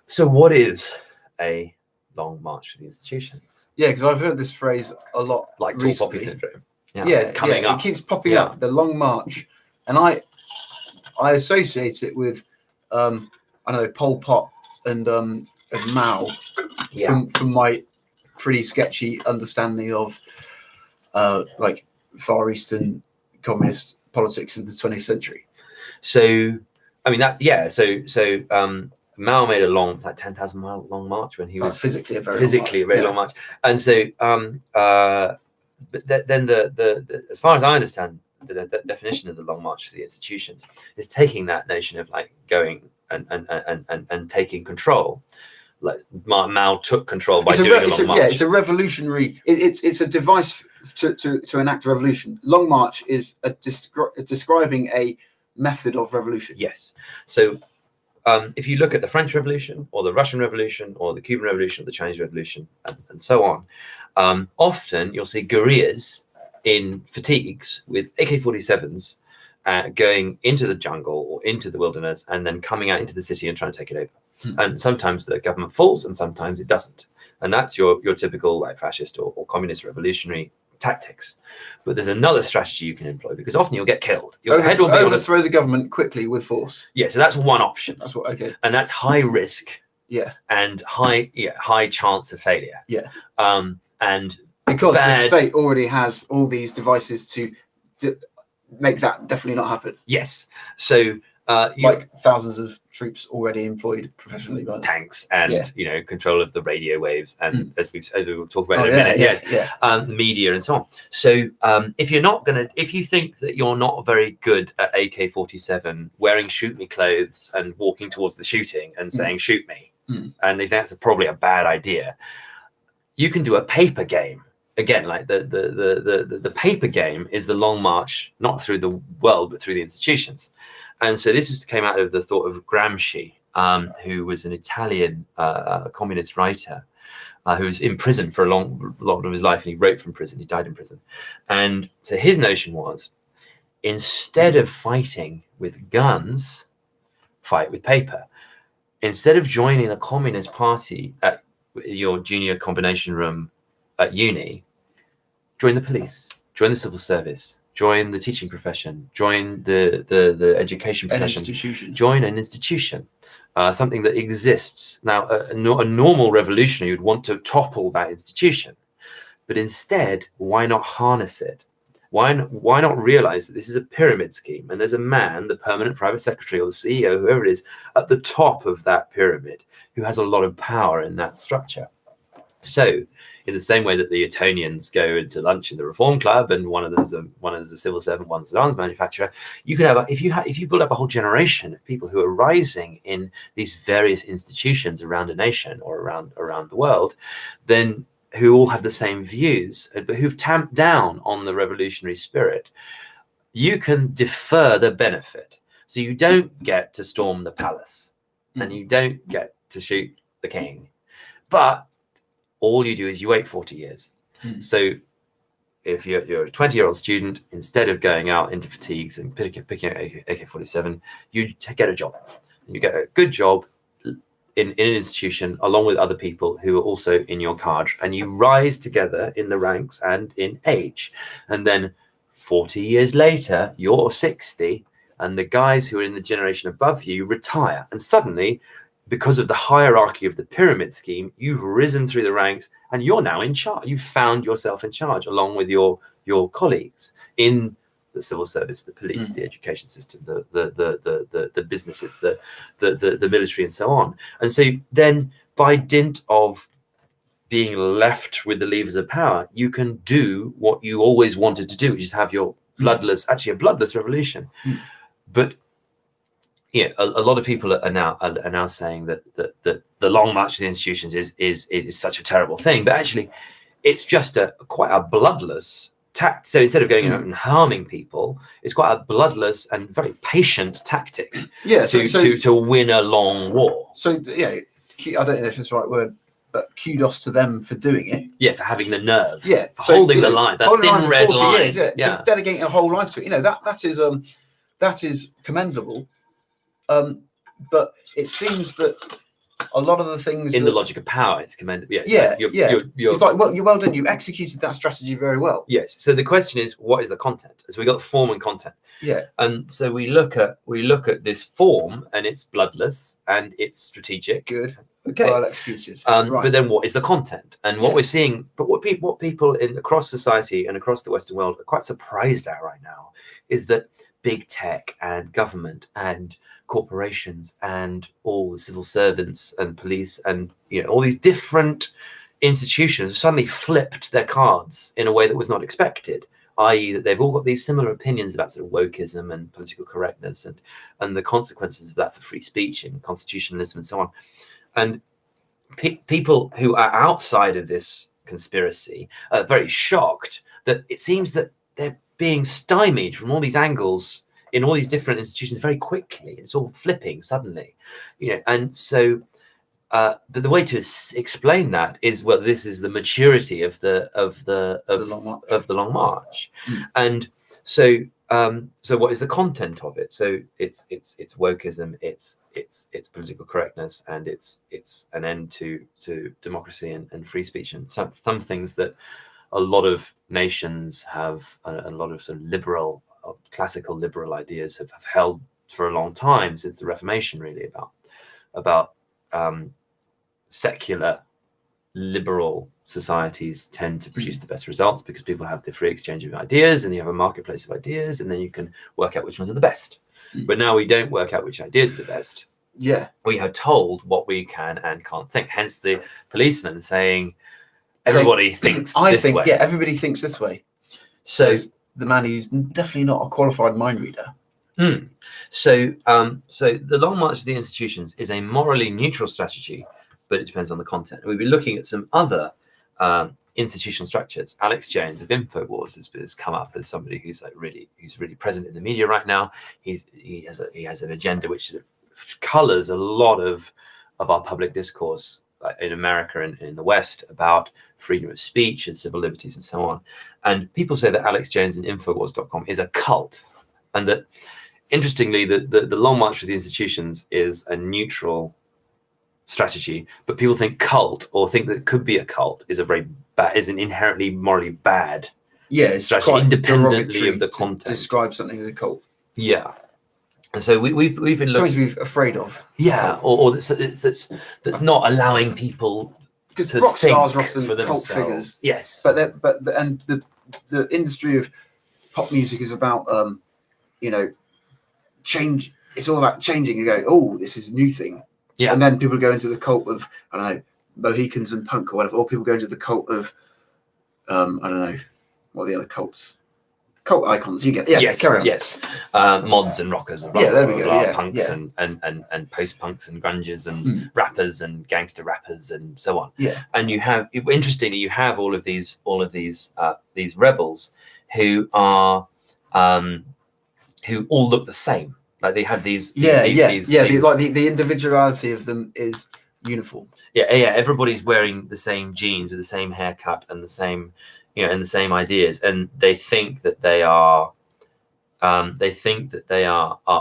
So what is a long march to the institutions? Yeah, because I've heard this phrase a lot. Like tall poppy syndrome. Yeah, it's coming up. It keeps popping up, the long march. And I associate it with, I know, Pol Pot and Mao from my pretty sketchy understanding of like Far Eastern communist politics of the 20th century. So, I mean, Mao made a long, like 10,000 mile long march when he was physically a very long march. And so, but then the as far as I understand, the definition of the long march to the institutions is taking that notion of like going and taking control. Like Mao took control by doing a long march. Yeah, it's a revolutionary. It's a device to enact a revolution. Long march is describing a method of revolution. Yes. So if you look at the French Revolution or the Russian Revolution or the Cuban Revolution or the Chinese Revolution and so on, often you'll see guerrillas in fatigues with AK-47s going into the jungle or into the wilderness and then coming out into the city and trying to take it over. And sometimes the government falls and sometimes it doesn't. And that's your typical like fascist or communist revolutionary tactics. But there's another strategy you can employ because often you'll get killed. Your head will be overthrow the government quickly with force. Yeah, so that's one option. That's what and that's high risk. Yeah. And high chance of failure. Yeah. And because bad. the state already has all these devices to make that definitely not happen. Yes. So Like thousands of troops already employed professionally by them. tanks and Yeah. you know, control of the radio waves, and as we'll talk about in a yeah, minute, yeah, yes, yeah. media and so on. So if you think that you're not very good at AK-47 wearing shoot me clothes and walking towards the shooting and saying shoot me, and if that's probably a bad idea, you can do a paper game. Again, like the paper game is the long march, not through the world, but through the institutions. And so this came out of the thought of Gramsci, who was an Italian communist writer who was in prison for a lot of his life, and he wrote from prison. He died in prison. And so his notion was, instead of fighting with guns, fight with paper. Instead of joining a communist party at your junior combination room at uni, join the police, join the civil service, join the teaching profession, join the education An profession, institution. join an institution, something that exists. Now, a normal revolutionary would want to topple that institution, but instead, why not harness it? Why not realize that this is a pyramid scheme, and there's a man, the permanent private secretary or the CEO, whoever it is, at the top of that pyramid, who has a lot of power in that structure. So, in the same way that the Etonians go into lunch in the Reform Club, and one of them is a civil servant, one's an arms manufacturer, you can have if you build up a whole generation of people who are rising in these various institutions around a nation or around the world, then who all have the same views, but who've tamped down on the revolutionary spirit, you can defer the benefit. So you don't get to storm the palace, and you don't get to shoot the king, but all you do is you wait 40 years. So if you're a 20-year-old student, instead of going out into fatigues and picking up AK-47, you get a job. You get a good job in an institution along with other people who are also in your cadre, and you rise together in the ranks and in age. And then 40 years later, you're 60, and the guys who are in the generation above you retire. And suddenly, because of the hierarchy of the pyramid scheme, you've risen through the ranks and you're now in charge. You've found yourself in charge along with your colleagues in the civil service, the police, the education system, the businesses, the military, and so on. And so then, by dint of being left with the levers of power, you can do what you always wanted to do, which is have your bloodless revolution. But yeah, a lot of people are now saying that the long march to the institutions is such a terrible thing, but actually, it's just quite a bloodless tact. So instead of going out and harming people, it's quite a bloodless and very patient tactic. Yeah, to win a long war. So yeah, I don't know if it's the right word, but kudos to them for doing it. Yeah, for having the nerve. Yeah, for holding the line, that thin red line. Years, yeah. Dedicating a whole life to it. That is commendable. But it seems that a lot of the things in the logic of power, it's commendable. You're it's like, well, you're well done. You executed that strategy very well. Yes. So the question is, what is the content? So we got form and content. Yeah. And so we look at this form, and it's bloodless and it's strategic. Good. Okay. Well executed. Right. But then what is the content? And what we're seeing, but what people across society and across the Western world are quite surprised at right now is that big tech and government and corporations and all the civil servants and police and all these different institutions suddenly flipped their cards in a way that was not expected, i.e. that they've all got these similar opinions about sort of wokeism and political correctness and the consequences of that for free speech and constitutionalism and so on. And people who are outside of this conspiracy are very shocked that it seems that they're being stymied from all these angles in all these different institutions very quickly. It's all flipping suddenly, and so the way to explain that is, well, this is the maturity of the long march. And so what is the content of it? So it's wokeism, it's political correctness, and it's an end to democracy and free speech, and some things that a lot of nations have, a lot of sort of classical liberal ideas have held for a long time, since the Reformation, really, about secular liberal societies tend to produce the best results because people have the free exchange of ideas, and you have a marketplace of ideas, and then you can work out which ones are the best. But now we don't work out which ideas are the best. Yeah. We are told what we can and can't think. Hence the policeman saying everybody thinks this way. Yeah, everybody thinks this way. So the man who's definitely not a qualified mind reader. So the Long March of the Institutions is a morally neutral strategy, but it depends on the content. We've been looking at some other institutional structures. Alex Jones of Infowars has come up as somebody who's really present in the media right now. He has an agenda which sort of colours a lot of our public discourse in America and in the West about freedom of speech and civil liberties and so on. And people say that Alex Jones and Infowars.com is a cult, and that interestingly, the Long March of the Institutions is a neutral strategy, but people think cult, or think that it could be a cult, is an inherently morally bad strategy, independently of the content. Describe something as a cult. Yeah. And so we've been looking, something to be afraid of. Yeah, or that's not allowing people because to rock think stars are often for cult themselves. figures. Yes, but the industry of pop music is about change. It's all about changing. You go, oh, this is a new thing. Yeah, and then people go into the cult of, I don't know, Mohicans and punk or whatever. Or people go into the cult of, I don't know, what are the other cults? Cult icons. You get, carry on. Yes, mods and rockers and there we go. Punks and post punks and grunges and rappers and gangster rappers and so on. Yeah, and you have, interestingly, you have all of these rebels who are who all look the same. Like they have these. The individuality of them is uniform. Yeah. Everybody's wearing the same jeans with the same haircut and the same, and the same ideas, and they think that they are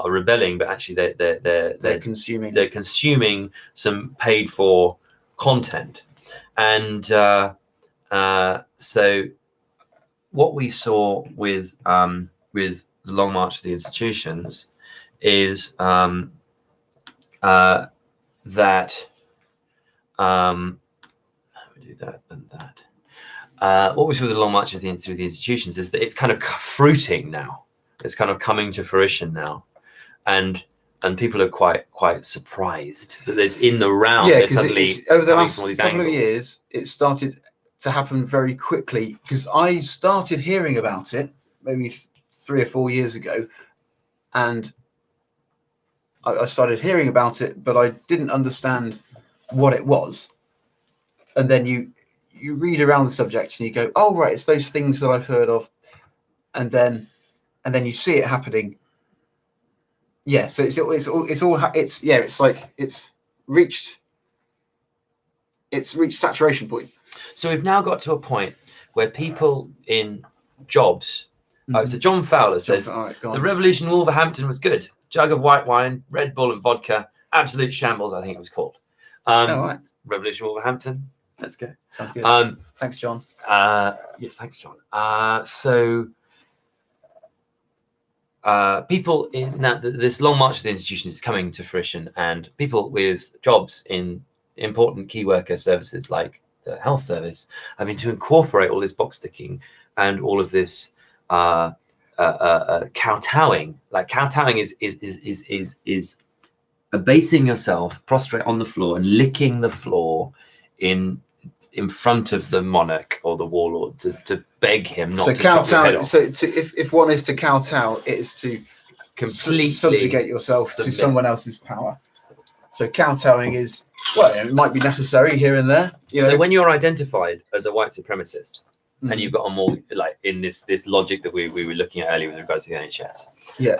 rebelling, but actually they're consuming. They're consuming some paid for content, and so what we saw with the Long March of the Institutions is that we do that and that. What we saw with the Long March through the Institutions is that it's kind of fruiting now. It's kind of coming to fruition now, and people are quite surprised that there's in the round. Yeah, suddenly over the last couple of years, it started to happen very quickly. Because I started hearing about it maybe 3 or 4 years ago, and I started hearing about it, but I didn't understand what it was. And then you read around the subject and you go, oh right, it's those things that I've heard of, and then you see it happening. Yeah, so it's like it's reached saturation point. So we've now got to a point where people in jobs. So John Fowler says the revolution in Wolverhampton was good. Jug of white wine, Red Bull and vodka, absolute shambles, I think it was called. Right. Revolution Wolverhampton. Let's go. Sounds good. Thanks, John. Yes, thanks, John. People in this Long March of the Institutions is coming to fruition, and people with jobs in important key worker services like the health service having to incorporate all this box ticking and all of this kowtowing. Like kowtowing is abasing yourself, prostrate on the floor and licking the floor in front of the monarch or the warlord to beg him not to chop your head off. So if one is to kowtow, it is to completely subjugate yourself to someone else's power. So kowtowing is, well, it might be necessary here and there. So when you're identified as a white supremacist, and you've got a more like in this logic that we were looking at earlier with regards to the NHS. Yeah.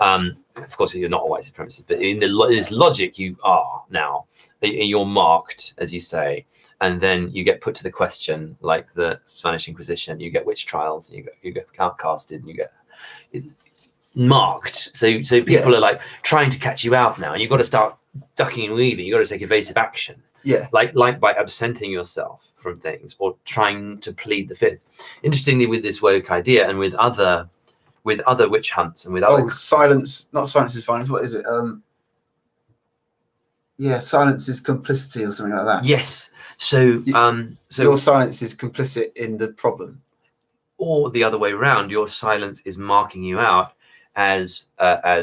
Of course, you're not a white supremacist, but in this logic, you are now. You're marked, as you say, and then you get put to the question, like the Spanish Inquisition. You get witch trials, and you get outcasted, and you get marked. So people are like trying to catch you out now, and you've got to start ducking and weaving. You've got to take evasive action. Yeah, like by absenting yourself from things or trying to plead the fifth. Interestingly, with this woke idea and with other witch hunts and with other silence, not silence is violence. What is it? silence is complicity or something like that. Yes. So Your silence is complicit in the problem. or the other way around, your silence is marking you out as a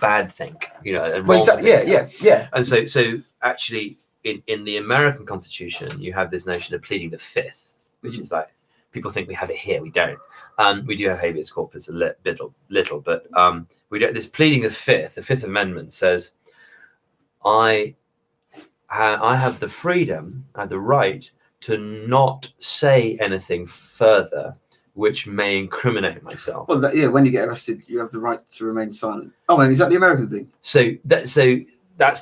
bad thing, you know. A Well, wrong exactly. thing. Yeah. And so actually, in the American Constitution, you have this notion of pleading the fifth, which is like people think we have it here. We don't. We do have habeas corpus a little, but we don't. This pleading the fifth. The Fifth Amendment says, I have the freedom and the right to not say anything further which may incriminate myself. Well, when you get arrested, you have the right to remain silent. Oh, and is that the American thing? So that's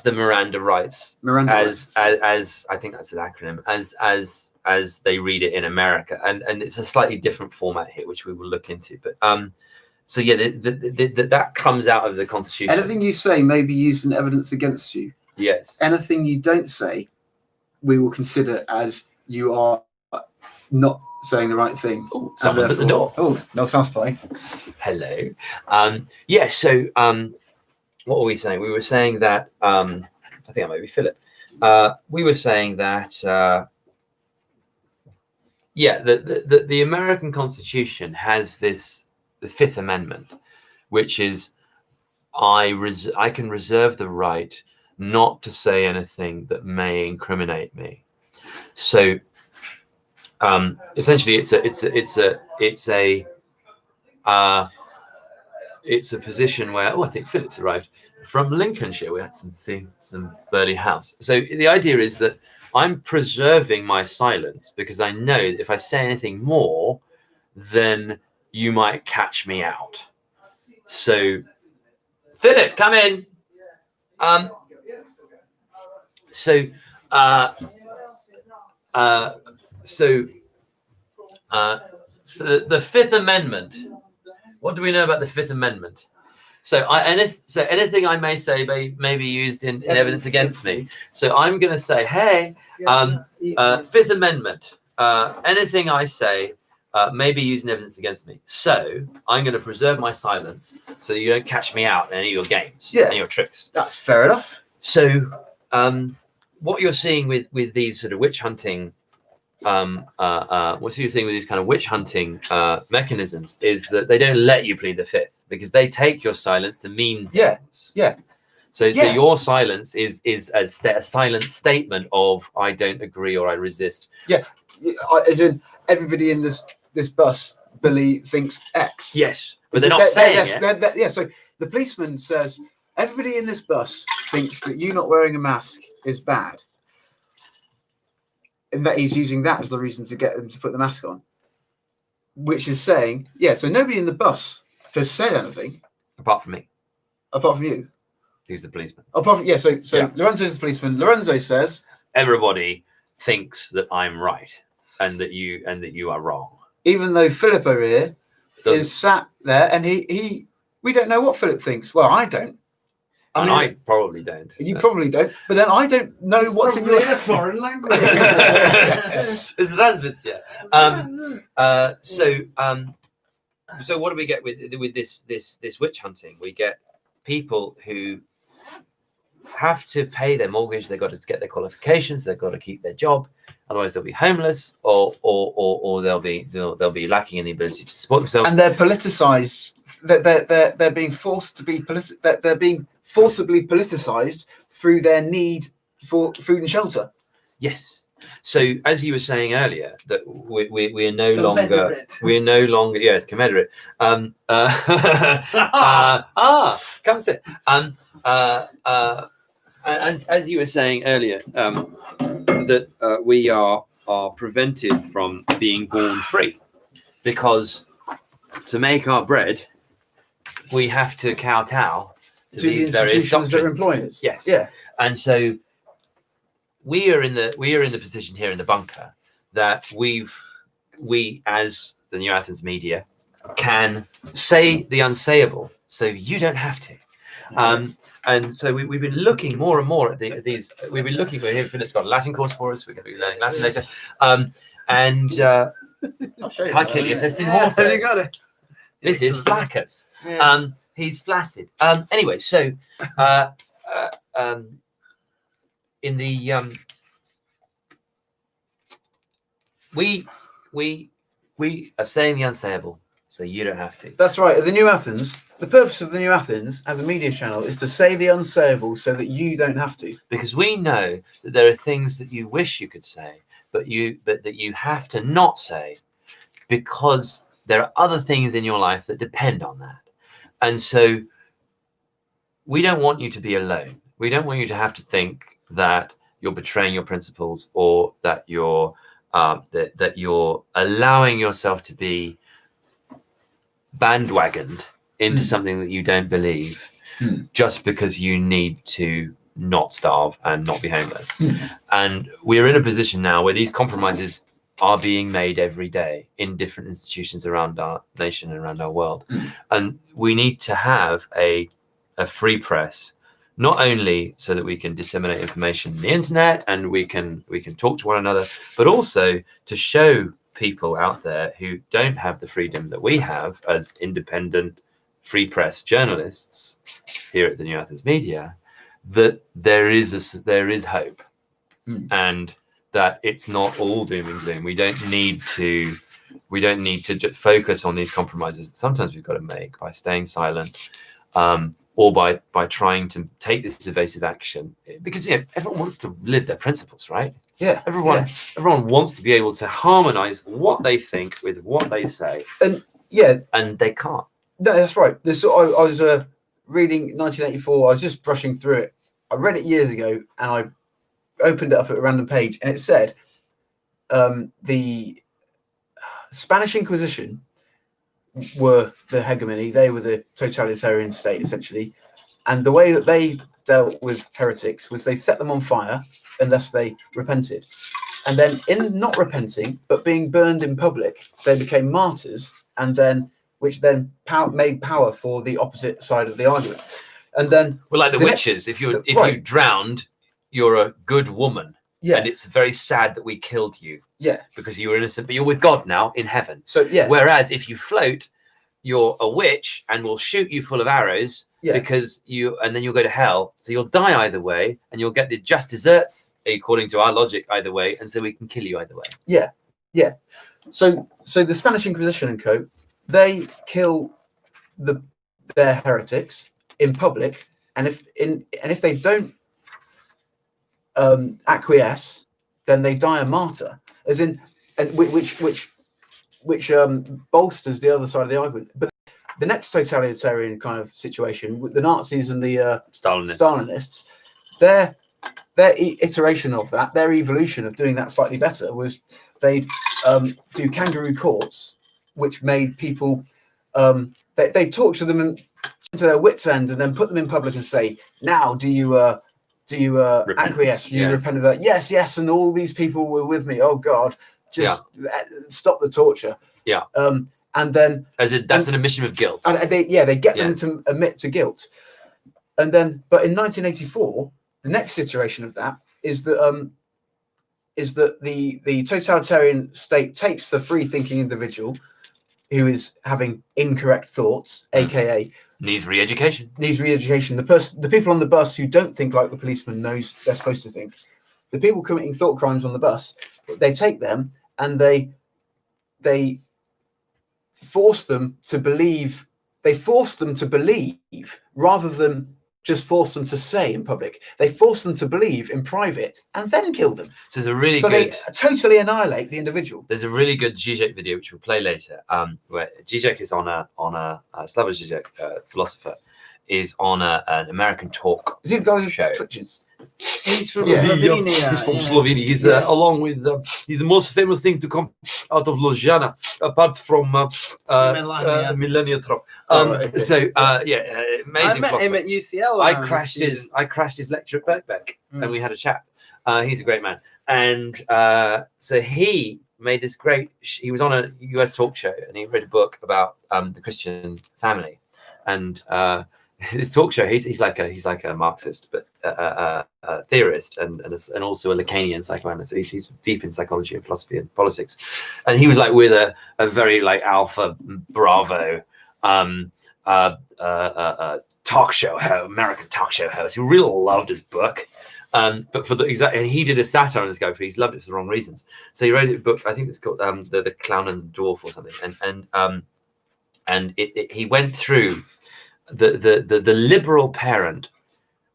the Miranda rights. Miranda as rights. I think that's an acronym as they read it in America, and it's a slightly different format here, which we will look into. But so yeah, that comes out of the Constitution. Anything you say may be used in evidence against you. Yes. Anything you don't say, we will consider as you are not saying the right thing. Oh, someone's at the door. Oh, no sounds playing. Hello. Yeah. So what were we saying? We were saying that I think that might be Philip. We were saying that the American Constitution has the Fifth Amendment, which is I can reserve the right not to say anything that may incriminate me. So essentially, it's a position where I think Philip's arrived from Lincolnshire. We had some Burley House. So the idea is that I'm preserving my silence because I know that if I say anything more, then you might catch me out. So Philip, come in. So the Fifth Amendment. What do we know about the Fifth Amendment? So anything I may say may be used in evidence against me. So I'm going to say, hey, Fifth Amendment. Anything I say may be used in evidence against me. So I'm going to preserve my silence so that you don't catch me out in any of your games, and your tricks. That's fair enough. So what you're seeing with these sort of witch hunting, what you're seeing with these kind of witch hunting mechanisms is that they don't let you plead the fifth because they take your silence to mean things. Yeah. So your silence is a silent statement of I don't agree or I resist. Yeah, as in everybody in this bus, Billy thinks X. Yes, but they're not saying it. Yeah, so the policeman says everybody in this bus thinks that you not wearing a mask is bad. And that he's using that as the reason to get them to put the mask on. Which is saying, so nobody in the bus has said anything. Apart from me. Apart from you. Who's the policeman? Apart from, Lorenzo's the policeman. Lorenzo says everybody thinks that I'm right and that you are wrong. Even though Philip over here is sat there and we don't know what Philip thinks. Well, I don't. I probably don't. You probably don't, but then I don't know what's in your a foreign language. It's Razvitsia. So what do we get with this witch hunting? We get people who have to pay their mortgage. They've got to get their qualifications. They've got to keep their job. Otherwise, they'll be homeless, or they'll be lacking in the ability to support themselves. And they're politicized. They're being forced to be they're being forcibly politicized through their need for food and shelter. Yes. So as you were saying earlier, that we're no longer yes, Confederate. Come sit. As you were saying earlier, that we are prevented from being born free, because to make our bread, we have to kowtow to these various doctrines. That employ us. Yes. Yeah. And so we are in the position here in the bunker that we as the New Athens media can say the unsayable, so you don't have to. And so we've been looking more and more at these. We've been looking. We're here. Philip's got a Latin course for us. We're going to be learning Latin later. I'll show you. Caecilius in water. You got it. This is Flaccus. Yes. He's flaccid. Anyway, so in the we are saying the unsayable, so you don't have to. That's right. At the New Athens, the purpose of the New Athens as a media channel is to say the unsayable so that you don't have to. Because we know that there are things that you wish you could say, but that you have to not say, because there are other things in your life that depend on that. And so we don't want you to be alone. We don't want you to have to think that you're betraying your principles, or that you're that you're allowing yourself to be bandwagoned into something that you don't believe, just because you need to not starve and not be homeless. And we're in a position now where these compromises are being made every day in different institutions around our nation and around our world. And we need to have a free press, not only so that we can disseminate information on the internet and we can talk to one another, but also to show people out there who don't have the freedom that we have as independent free press journalists here at the New Athens Media, that there is hope, and that it's not all doom and gloom. We don't need to just focus on these compromises that sometimes we've got to make by staying silent, or by trying to take this evasive action, because everyone wants to live their principles, right? Yeah. Everyone wants to be able to harmonize what they think with what they say, and they can't. No, that's right. I was reading 1984. I was just brushing through it. I read it years ago, and I opened it up at a random page, and it said the Spanish Inquisition were the hegemony. They were the totalitarian state, essentially. And the way that they dealt with heretics was they set them on fire unless they repented. And then in not repenting, but being burned in public, they became martyrs, and then which then made power for the opposite side of the argument. And then, well, like the witches, if you drowned, you're a good woman. Yeah. And it's very sad that we killed you. Yeah. Because you were innocent, but you're with God now in heaven. So yeah. Whereas if you float, you're a witch and will shoot you full of arrows, because and then you'll go to hell. So you'll die either way, and you'll get the just desserts according to our logic either way, and so we can kill you either way. Yeah. Yeah. So the Spanish Inquisition and co, they kill their heretics in public, and if they don't acquiesce, then they die a martyr, which bolsters the other side of the argument. But the next totalitarian kind of situation with the Nazis and the Stalinists, their iteration of that, their evolution of doing that slightly better, was they'd do kangaroo courts, which made people they torture them to their wits' end, and then put them in public and say, now do you acquiesce? Do you repent of that? Yes, and all these people were with me. Oh God, just stop the torture. Yeah. And then that's an admission of guilt. And they get them to admit to guilt. And then, but in 1984, the next iteration of that is that the totalitarian state takes the free thinking individual who is having incorrect thoughts, aka needs re-education. The people on the bus who don't think like the policeman knows they're supposed to think. The people committing thought crimes on the bus, they take them and they force them to believe. They force them to believe rather than just force them to say in public. They force them to believe in private and then kill them. So they totally annihilate the individual. There's a really good Zizek video which we'll play later, where Zizek is on a Slavoj Zizek, philosopher, is on an American talk. Is he the guy who show? Twitches? He's from Slovenia. He's from Slovenia. He's along with he's the most famous thing to come out of Ljubljana, apart from Melania Trump. Amazing. I met him at UCL. I crashed his lecture at Birkbeck, and we had a chat. He's a great man, and so he made this great. He was on a US talk show, and he read a book about the Christian family, and this talk show. He's like a Marxist, but a theorist, and also a Lacanian psychoanalyst. So he's deep in psychology and philosophy and politics, and he was like with a very like alpha bravo talk show host, American talk show host, who really loved his book. But for the exact, and he did a satire on this guy, but he's loved it for the wrong reasons. So he wrote a book, I think it's called the Clown and the Dwarf or something, and he went through the liberal parent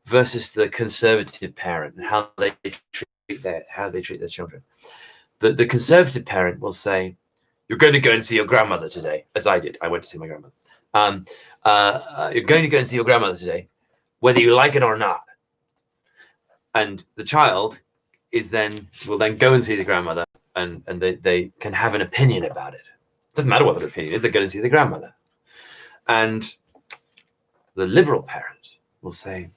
versus the conservative parent and how they treat their children. The conservative parent will say, "You're going to go and see your grandmother today," as I did. I went to see my grandmother. You're going to go and see your grandmother today, whether you like it or not. And the child will then go and see the grandmother, and they can have an opinion about it. Doesn't matter what their opinion is, they're going to see the grandmother. And the liberal parent will say,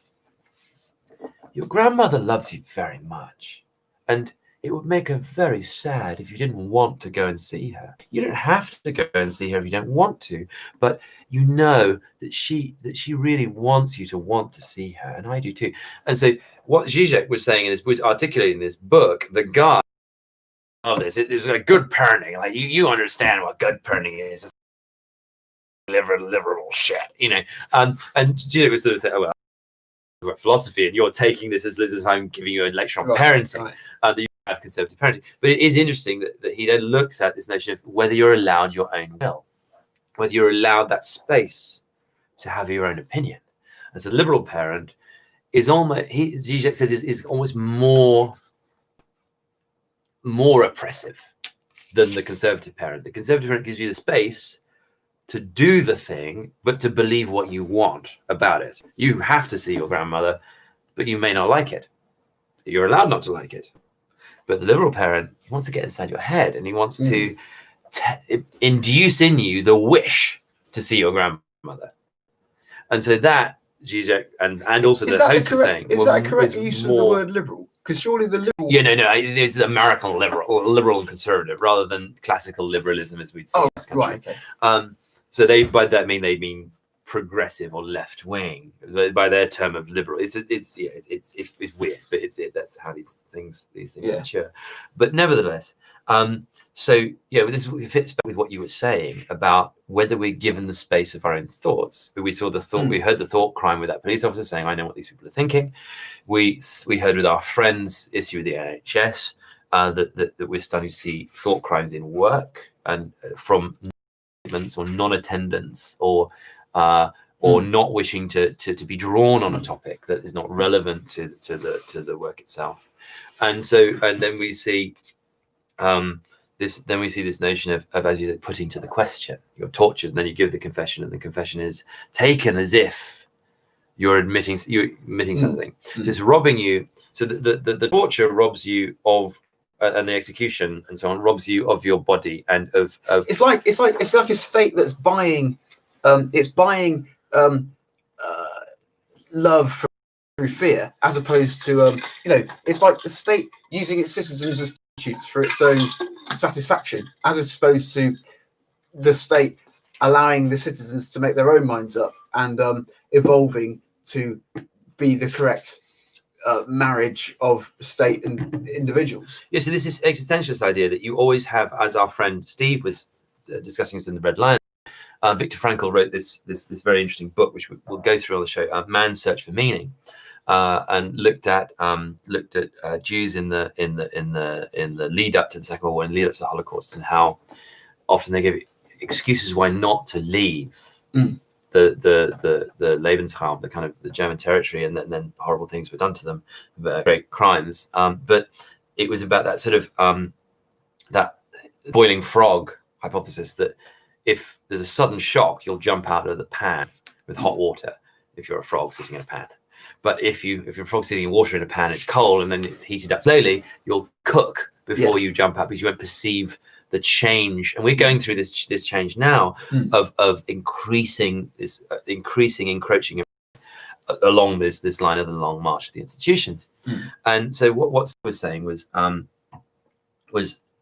"Your grandmother loves you very much, and it would make her very sad if you didn't want to go and see her. You don't have to go and see her if you don't want to, but you know that she really wants you to want to see her, and I do too." And so what Zizek was saying was articulating in this book, the guy of this, it's like good parenting. Like you understand what good parenting is. It's liberal shit, you know. And Zizek was sort of saying, "Oh well, about philosophy, and you're taking this as I'm giving you a lecture on parenting, right. That you have conservative parenting." But it is interesting that he then looks at this notion of whether you're allowed your own will, whether you're allowed that space to have your own opinion. As a liberal parent, is almost, Zizek says, is almost more oppressive than the conservative parent. The conservative parent gives you the space to do the thing, but to believe what you want about it. You have to see your grandmother, but you may not like it. You're allowed not to like it. But the liberal parent, he wants to get inside your head, and he wants to induce in you the wish to see your grandmother. And so that Zizek and also the host was saying, is that a correct use of the word liberal? Because surely the liberal... Yeah, no, it's American liberal and conservative, rather than classical liberalism as we'd see in this country. Right, okay. So by that they mean progressive or left wing by their term of liberal. It's weird, but that's how these things mature. But nevertheless, so yeah, this fits back with what you were saying about whether we're given the space of our own thoughts. We saw the thought, we heard the thought crime with that police officer saying, "I know what these people are thinking." We heard with our friends' issue with the NHS that we're starting to see thought crimes in work and from or non-attendance or not wishing to be drawn on a topic that is not relevant to the work itself. And then we see this notion of as you said, putting to the question. You're tortured, and then you give the confession, and the confession is taken as if you're admitting something. So it's robbing you. So the torture robs you of and the execution and so on robs you of your body and of it's like a state that's buying love through fear, as opposed to it's like the state using its citizens as prostitutes for its own satisfaction, as opposed to the state allowing the citizens to make their own minds up and evolving to be the correct marriage of state and individuals. Yeah, so this is existentialist idea that you always have, as our friend Steve was discussing this in the Red Lion. Viktor Frankl wrote this very interesting book, which we'll go through on the show, Man's Search for Meaning, and looked at Jews in the lead up to the Second World War and lead up to the Holocaust, and how often they give excuses why not to leave the Lebensraum, the kind of the German territory, and then horrible things were done to them, great crimes. But it was about that sort of that boiling frog hypothesis that if there's a sudden shock, you'll jump out of the pan with hot water if you're a frog sitting in a pan. But if you're a frog sitting in water in a pan, it's cold and then it's heated up slowly, you'll cook before you jump out because you won't perceive the change. And we're going through this change now of encroaching along this line of the long march of the institutions. And so what Steve was saying was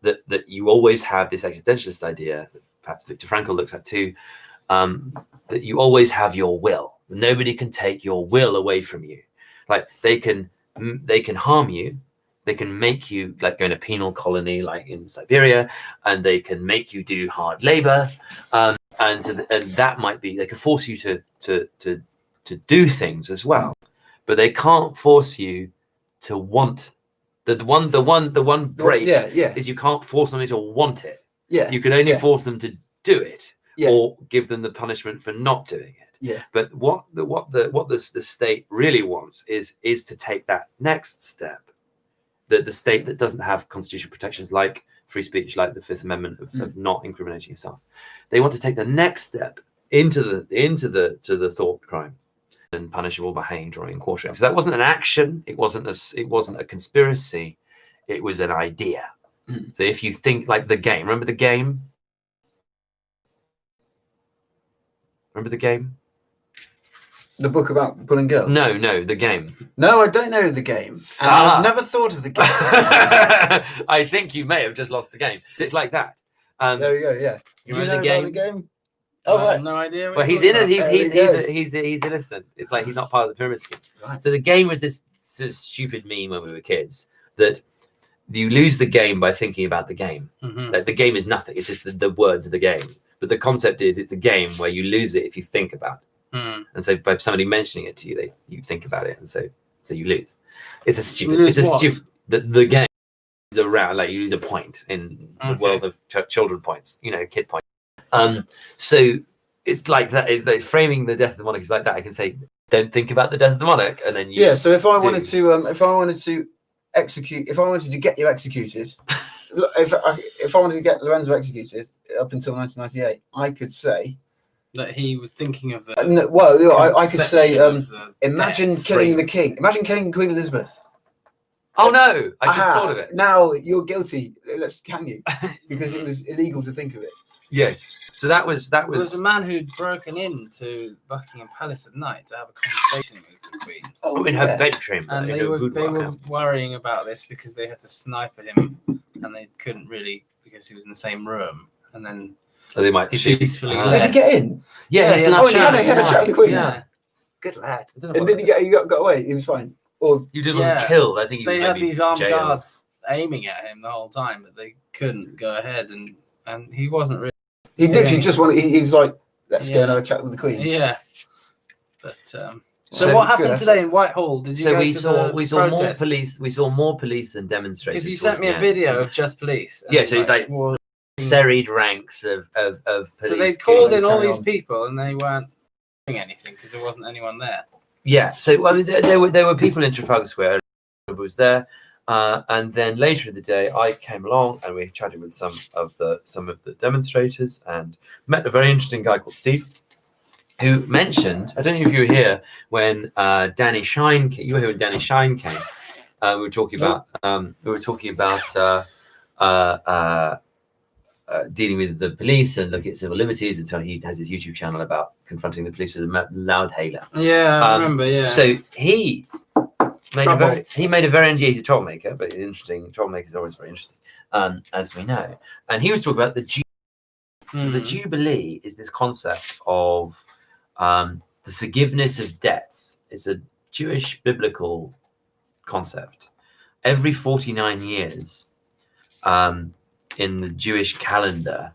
that you always have this existentialist idea, that perhaps Viktor Frankl looks at too, that you always have your will. Nobody can take your will away from you. Like they can harm you, They can make you like go in a penal colony, like in Siberia, and they can make you do hard labor, and that might be they can force you to do things as well, but they can't force you to want the one break is you can't force somebody to want it. Yeah, you can only force them to do it, Yeah. or give them the punishment for not doing it. Yeah. But what the state really wants is to take that next step. The state that doesn't have constitutional protections like free speech, like the Fifth Amendment of not incriminating yourself, they want to take the next step into the thought crime and punishable by hanging, drawing, and quartering. So that wasn't an action. It wasn't a conspiracy. It was an idea. So if you think like the game, remember the game? Remember the game? The book about pulling girls? No, the game. No, I don't know the game. And I've never thought of the game. I think you may have just lost the game. It's like that. There we go, yeah. You Do you remember know the about game? the game? Oh, I right. have no idea. Well, he's innocent. It's like he's not part of the pyramid scheme. Right. So the game was this sort of stupid meme when we were kids that you lose the game by thinking about the game. Like the game is nothing. It's just the words of the game. But the concept is it's a game where you lose it if you think about it. And so by somebody mentioning it to you, you think about it, and so you lose. It's a stupid. The game is around like you lose a point in the world of children points. Kid points. So it's like that. It's like framing the death of the monarch is like that. I can say, don't think about the death of the monarch, and then you. So if I wanted to execute, if I wanted to get you executed, if I wanted to get Lorenzo executed up until 1998, I could say that he was thinking of the. I could say, imagine killing the king. Imagine killing Queen Elizabeth. Oh no! I just thought of it. Now you're guilty. Let's hang you because it was illegal to think of it. Yes. So that was. There was a man who'd broken into Buckingham Palace at night to have a conversation with the Queen. Oh, in her bedroom. And they were worrying about this because they had to sniper him, and they couldn't really because he was in the same room. And then they might peacefully. Did he get in? Yeah. He had a chat with the Queen. Yeah. Good lad. And did he get? He got away. He was fine. Or you wasn't killed. I think they had these armed guards aiming at him the whole time, but they couldn't go ahead, and he wasn't really. He literally just wanted. He was like, "Let's go and have a chat with the Queen." Yeah. But so what happened today in Whitehall? Did you? So go we saw more police. We saw more police than demonstrators. Because you sent me a video of just police. Yeah. So it's like serried ranks of police. So they called in all these people, and they weren't doing anything because there wasn't anyone there. Yeah, so I mean, there were people in Trafalgar Square. Was there, and then later in the day, I came along and we chatted with some of the demonstrators and met a very interesting guy called Steve, who mentioned. I don't know if you were here when Danny Shine came. You were here when Danny Shine came. We were talking about. Dealing with the police and looking at civil liberties until he has his YouTube channel about confronting the police with a loud hailer. Yeah, I remember. Yeah. So he made a very he's a troublemaker, but interesting. Troublemakers are always very interesting, as we know. And he was talking about the Jubilee. So the Jubilee is this concept of the forgiveness of debts. It's a Jewish biblical concept. Every 49 years. In the Jewish calendar,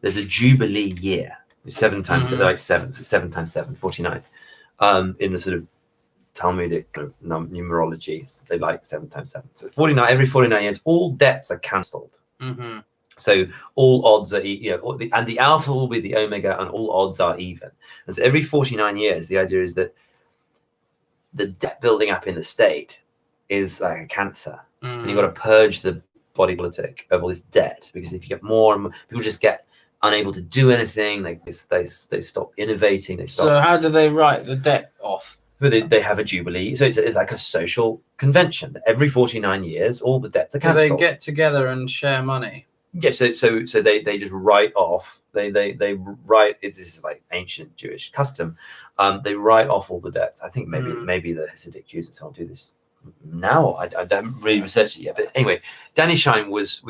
there's a Jubilee year. 7 times, like 7, so 7 times 7, 49. In the sort of Talmudic kind of numerology, they like 7 times 7. So 49, every 49 years, all debts are cancelled. So all odds are, and the alpha will be the omega, and all odds are even. And so every 49 years, the idea is that the debt building up in the state is like a cancer, and you've got to purge the body politic of all this debt, because if you get more and more, people just get unable to do anything. They stop innovating. So how do they write the debt off? But they have a jubilee, so it's like a social convention. Every 49 years, all the debts are cancelled. So they get together and share money. Yeah, so they just write off. They write. This is like ancient Jewish custom. They write off all the debts. I think maybe the Hasidic Jews and so on do this now. I haven't really researched it yet, but anyway, Danny Shine was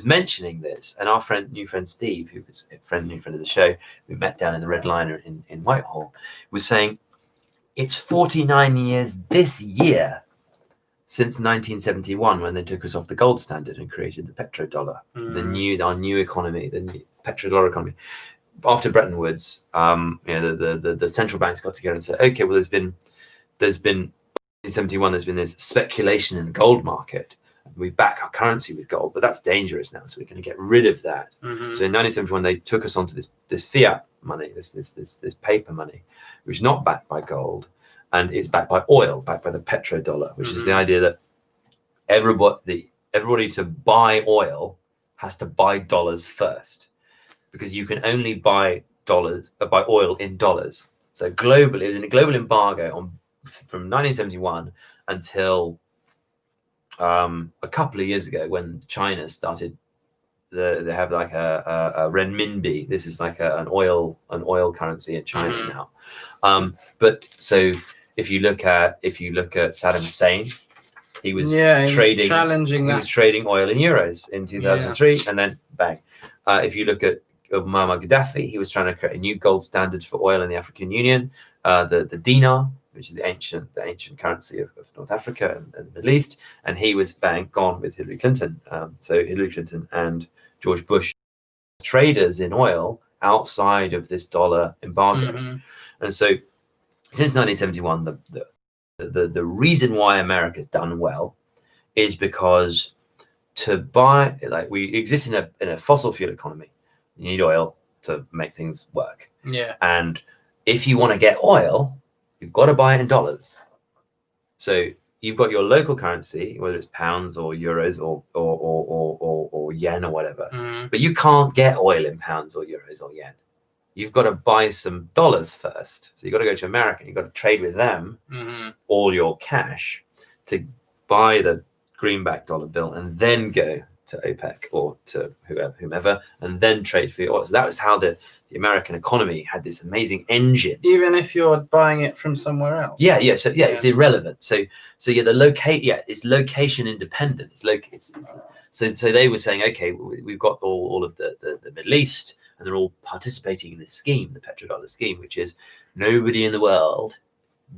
mentioning this, and our new friend Steve, who was a new friend of the show, we met down in the Red Liner in Whitehall, was saying it's 49 years this year since 1971 when they took us off the gold standard and created the petrodollar, our new economy, the new petrodollar economy. After Bretton Woods, the central banks got together and said, okay, well, there's been 1971, there's been this speculation in the gold market. We back our currency with gold, but that's dangerous now. So we're going to get rid of that. So in 1971, they took us onto this fiat money, this paper money, which is not backed by gold, and it's backed by oil, backed by the petrodollar, which is the idea that everybody to buy oil has to buy dollars first, because you can only buy oil in dollars. So globally, it was in a global embargo from 1971 until a couple of years ago, when China started, they have like a renminbi. This is like an oil currency in China now. But so if you look at Saddam Hussein, he was trading oil in euros in 2003, and then bang. If you look at Muammar Gaddafi, he was trying to create a new gold standard for oil in the African Union, the dinar, which is the ancient currency of North Africa and the Middle East, and he was gone with Hillary Clinton. So Hillary Clinton and George Bush, traders in oil outside of this dollar embargo. And so since 1971, the reason why America's done well is because we exist in a fossil fuel economy. You need oil to make things work. And if you want to get oil, you've got to buy it in dollars. So you've got your local currency, whether it's pounds or euros or yen or whatever, but you can't get oil in pounds or euros or yen. You've got to buy some dollars first. So you've got to go to America, you've got to trade with them all your cash to buy the greenback dollar bill, and then go to OPEC or to whomever, and then trade for your oil. So that was how the American economy had this amazing engine. Even if you're buying it from somewhere else. It's irrelevant. So it's location independent. So they were saying, okay, we've got all of the Middle East, and they're all participating in this scheme, the petrodollar scheme, which is nobody in the world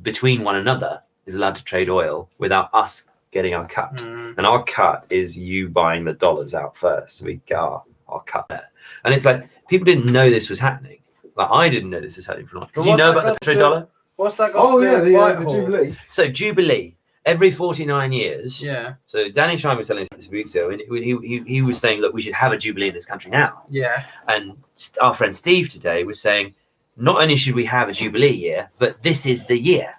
between one another is allowed to trade oil without us getting our cut. And our cut is you buying the dollars out first. So we get our cut there. And it's like, people didn't know this was happening. Like, I didn't know this was happening for long. Did you know about the petrodollar? What's that got to do with the Jubilee. So Jubilee, every 49 years. Yeah. So Danny Shine was telling us this week ago, and he was saying that we should have a Jubilee in this country now. Yeah. And our friend Steve today was saying, not only should we have a Jubilee year, but this is the year.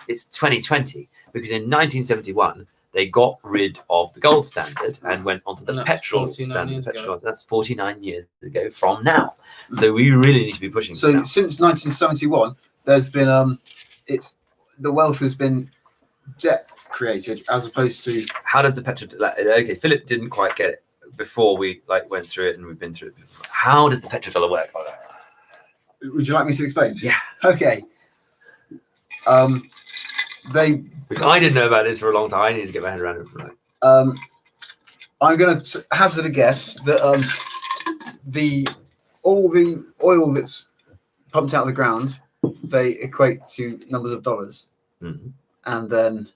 It's 2020, because in 1971, they got rid of the gold standard and went onto the petrol standard. That's 49 years ago from now. So we really need to be pushing. So since 1971, there's been the wealth has been debt created as opposed to. How does the petrol? Okay, Philip didn't quite get it before we went through it, and we've been through it before. How does the petrodollar work? Would you like me to explain? Yeah. Okay. Because I didn't know about this for a long time. I need to get my head around it. I'm going to hazard a guess that all the oil that's pumped out of the ground, they equate to numbers of dollars. And then,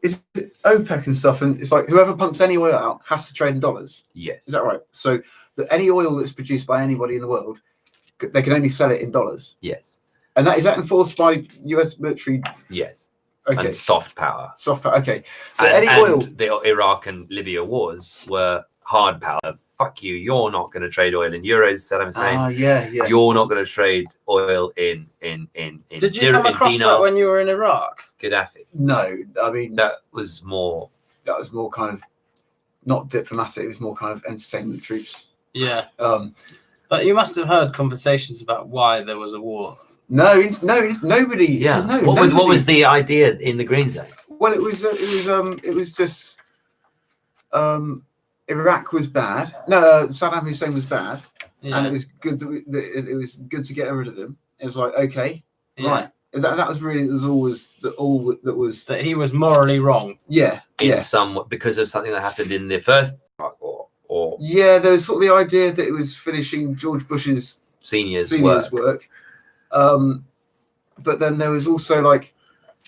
is it OPEC and stuff? And it's like whoever pumps any oil out has to trade in dollars. Yes. Is that right? So that any oil that's produced by anybody in the world, they can only sell it in dollars. Yes. And is that enforced by US military? Yes. Okay. And soft power. Soft power. Okay. So and oil. The Iraq and Libya wars were hard power. Fuck you. You're not going to trade oil in euros, Saddam Hussein. Yeah. You're not going to trade oil in Did you come across that when you were in Iraq? Gaddafi. No, I mean that was more kind of not diplomatic. It was more kind of entertainment troops. Yeah. But you must have heard conversations about why there was a war. No, nobody. Yeah. No, what was the idea in the Green Zone? Well, it was just Iraq was bad. No, Saddam Hussein was bad, and it was good it was good to get rid of him. It was like, okay, right. That was really that he was morally wrong. Yeah, because of something that happened in the first Iraq war, or there was sort of the idea that it was finishing George Bush's senior's work. But then there was also with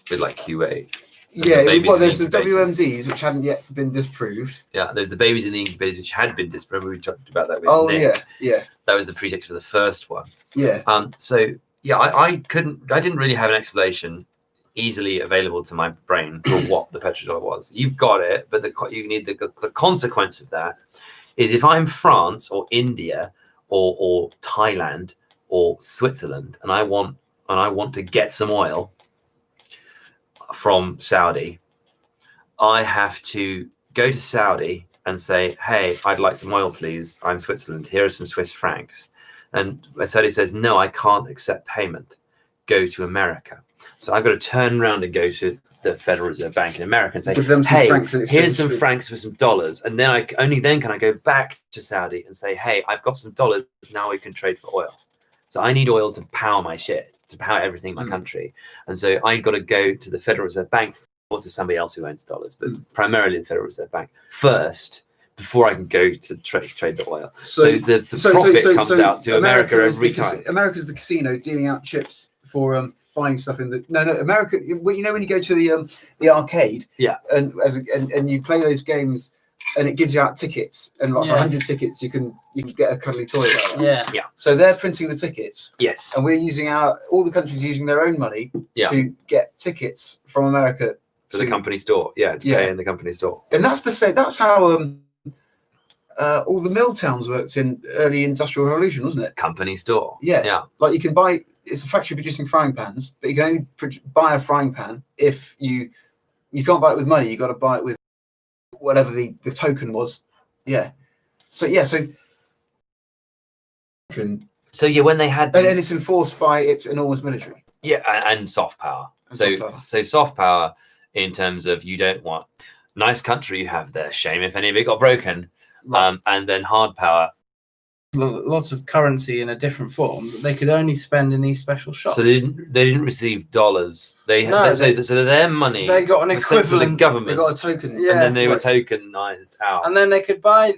Kuwait. Yeah, babies well, in the there's the incubators. WMDs which hadn't yet been disproved. Yeah, there's the babies in the incubators which had been disproved. We talked about that with Oh Nick. yeah, That was the pretext for the first one. yeah. So yeah, I didn't really have an explanation easily available to my brain for what the petrodollar was. You've got it, but you need the consequence of that is if I'm France or India or Thailand or Switzerland and I want to get some oil from Saudi, I have to go to Saudi and say, hey, I'd like some oil, please. I'm Switzerland. Here are some Swiss francs. And Saudi says, no, I can't accept payment. Go to America. So I've got to turn around and go to the Federal Reserve Bank in America and say, Give them some hey, francs in exchange here's some for- francs for some dollars. And then only then can I go back to Saudi and say, hey, I've got some dollars. Now we can trade for oil. So I need oil to power my shit, to power everything in my country. And so I got to go to the Federal Reserve Bank or to somebody else who owns dollars, but primarily the Federal Reserve Bank first before I can go to trade the oil. So the profit comes out to America every time. America's the casino dealing out chips for buying stuff in the America. You know when you go to the arcade, and you play those games. And it gives you out tickets, and like for 100 tickets, you can get a cuddly toy. Yeah. So they're printing the tickets. Yes. And we're using all the countries using their own money to get tickets from America to the company store. Yeah, to pay in the company store. And that's how all the mill towns worked in early industrial revolution, wasn't it? Company store. Yeah. Yeah. Like you can buy. It's a factory producing frying pans, but you can only buy a frying pan if you can't buy it with money. You got to buy it with whatever the token was. So when they had and it's enforced by its enormous military and soft power. So soft power in terms of you don't want nice country you have there, shame if any of it got broken, and then hard power. Lots of currency in a different form that they could only spend in these special shops. So they didn't receive dollars. So their money. They got an was sent to the equivalent. government. they got a token, and then they were tokenized out. And then they could buy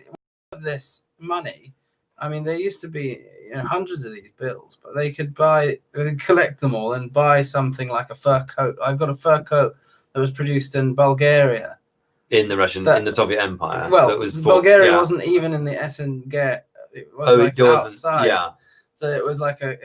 this money. I mean, there used to be hundreds of these bills, but they could collect them all and buy something like a fur coat. I've got a fur coat that was produced in Bulgaria. In the Soviet Empire. Well, that was Bulgaria wasn't even in the SNG. It was outside. Yeah. So it was like a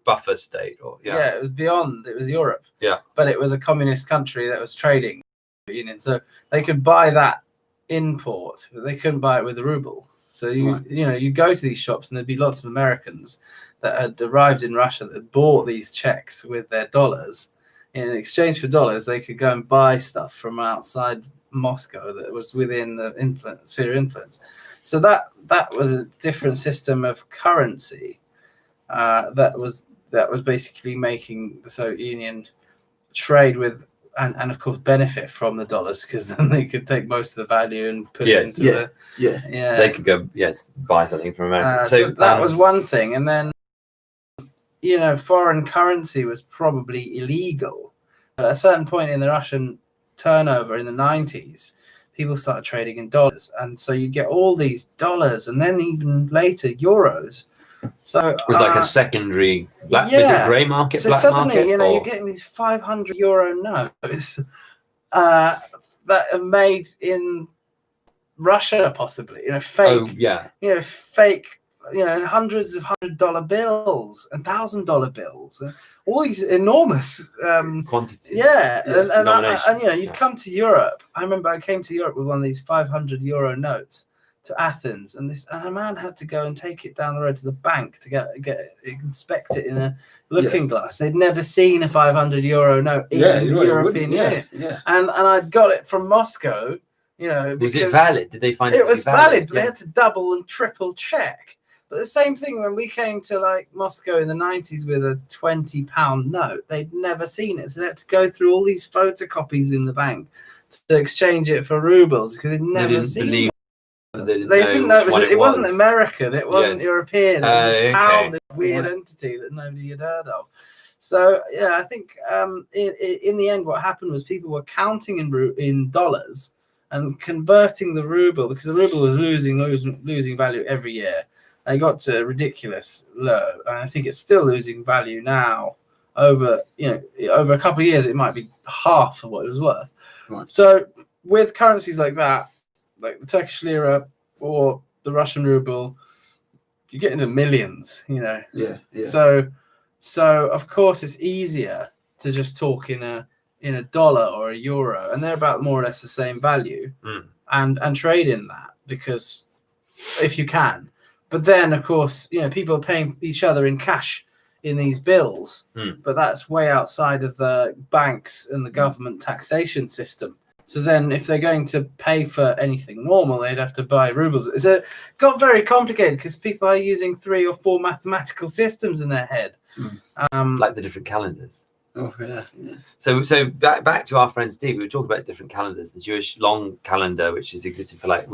buffer state, it was beyond. It was Europe. Yeah. But it was a communist country that was trading union, so they could buy that import, but they couldn't buy it with the ruble. So you go to these shops and there'd be lots of Americans that had arrived in Russia that bought these checks with their dollars. In exchange for dollars, they could go and buy stuff from outside Moscow that was within the sphere of influence. So that was a different system of currency that was basically making the Soviet Union trade with and of course benefit from the dollars, because then they could take most of the value and put it into they could go buy something from America. So that was one thing, and then foreign currency was probably illegal. At a certain point in the Russian turnover in the 90s, people started trading in dollars, and so you get all these dollars, and then even later euros. So it was like a secondary was it grey market? So black suddenly, market, you're getting these 500 euro notes that are made in Russia, possibly. Fake. Fake. Hundreds of $100 bills and $1,000 bills, and all these enormous quantities. And you'd come to Europe. I remember I came to Europe with one of these 500 euro notes to Athens, and a man had to go and take it down the road to the bank to inspect it in a looking glass. They'd never seen a 500 euro note in the European Union, and I'd got it from Moscow. Was it valid? Did they find it was valid? But they had to double and triple check. But the same thing when we came to Moscow in the 90s with a £20 note, they'd never seen it. So they had to go through all these photocopies in the bank to exchange it for rubles, because they'd never seen it. They didn't know it wasn't American, it wasn't European, it was this pound, this weird entity that nobody had heard of. So I think in the end what happened was people were counting in dollars and converting the ruble, because the ruble was losing value every year. They got to a ridiculous low, and I think it's still losing value now over over a couple of years, it might be half of what it was worth. Right. So with currencies like that, like the Turkish lira or the Russian ruble, you get into millions. Yeah. So of course it's easier to just talk in a dollar or a euro, and they're about more or less the same value, and trade in that, because if you can. But then of course people are paying each other in cash in these bills, but that's way outside of the banks and the government taxation system. So then if they're going to pay for anything normal, they'd have to buy rubles. It got very complicated because people are using 3 or 4 mathematical systems in their head. Like the different calendars. Oh yeah. So back to our friend Steve, we were talking about different calendars. The Jewish long calendar, which has existed for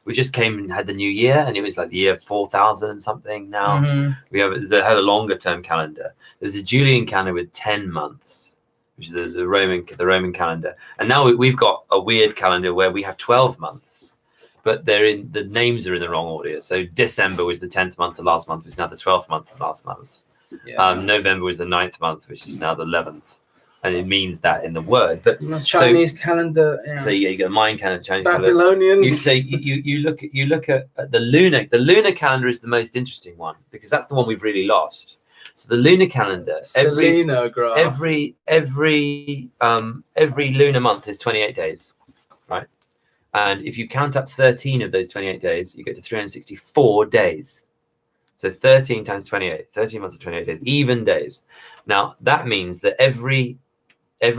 we just came and had the new year, and it was like the year 4000 and something. Now we have a longer term calendar. There's a Julian calendar with 10 months, which is the Roman calendar, and now we've got a weird calendar where we have 12 months, but the names are in the wrong order. So December was the 10th month, the last month was now the 12th month, the last month. November was the 9th month, which is now the 11th, and it means that in the word. But the Chinese calendar. Yeah. So you got the Mayan calendar, Chinese Babylonians. calendar. You look at the lunar. The lunar calendar is the most interesting one because that's the one we've really lost. So the lunar calendar, every lunar month is 28 days, right? And if you count up 13 of those 28 days, you get to 364 days. So 13 times 28, 13 months of 28 days, even days. Now that means that every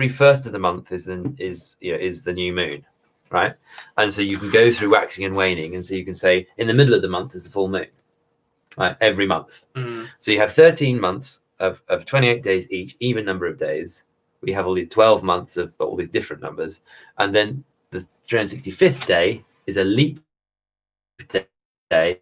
first of the month is the new moon, right? And so you can go through waxing and waning, and so you can say in the middle of the month is the full moon, right? Every month. So you have 13 months of 28 days each, even number of days. We have all these 12 months of all these different numbers, and then the 365th day is a leap day.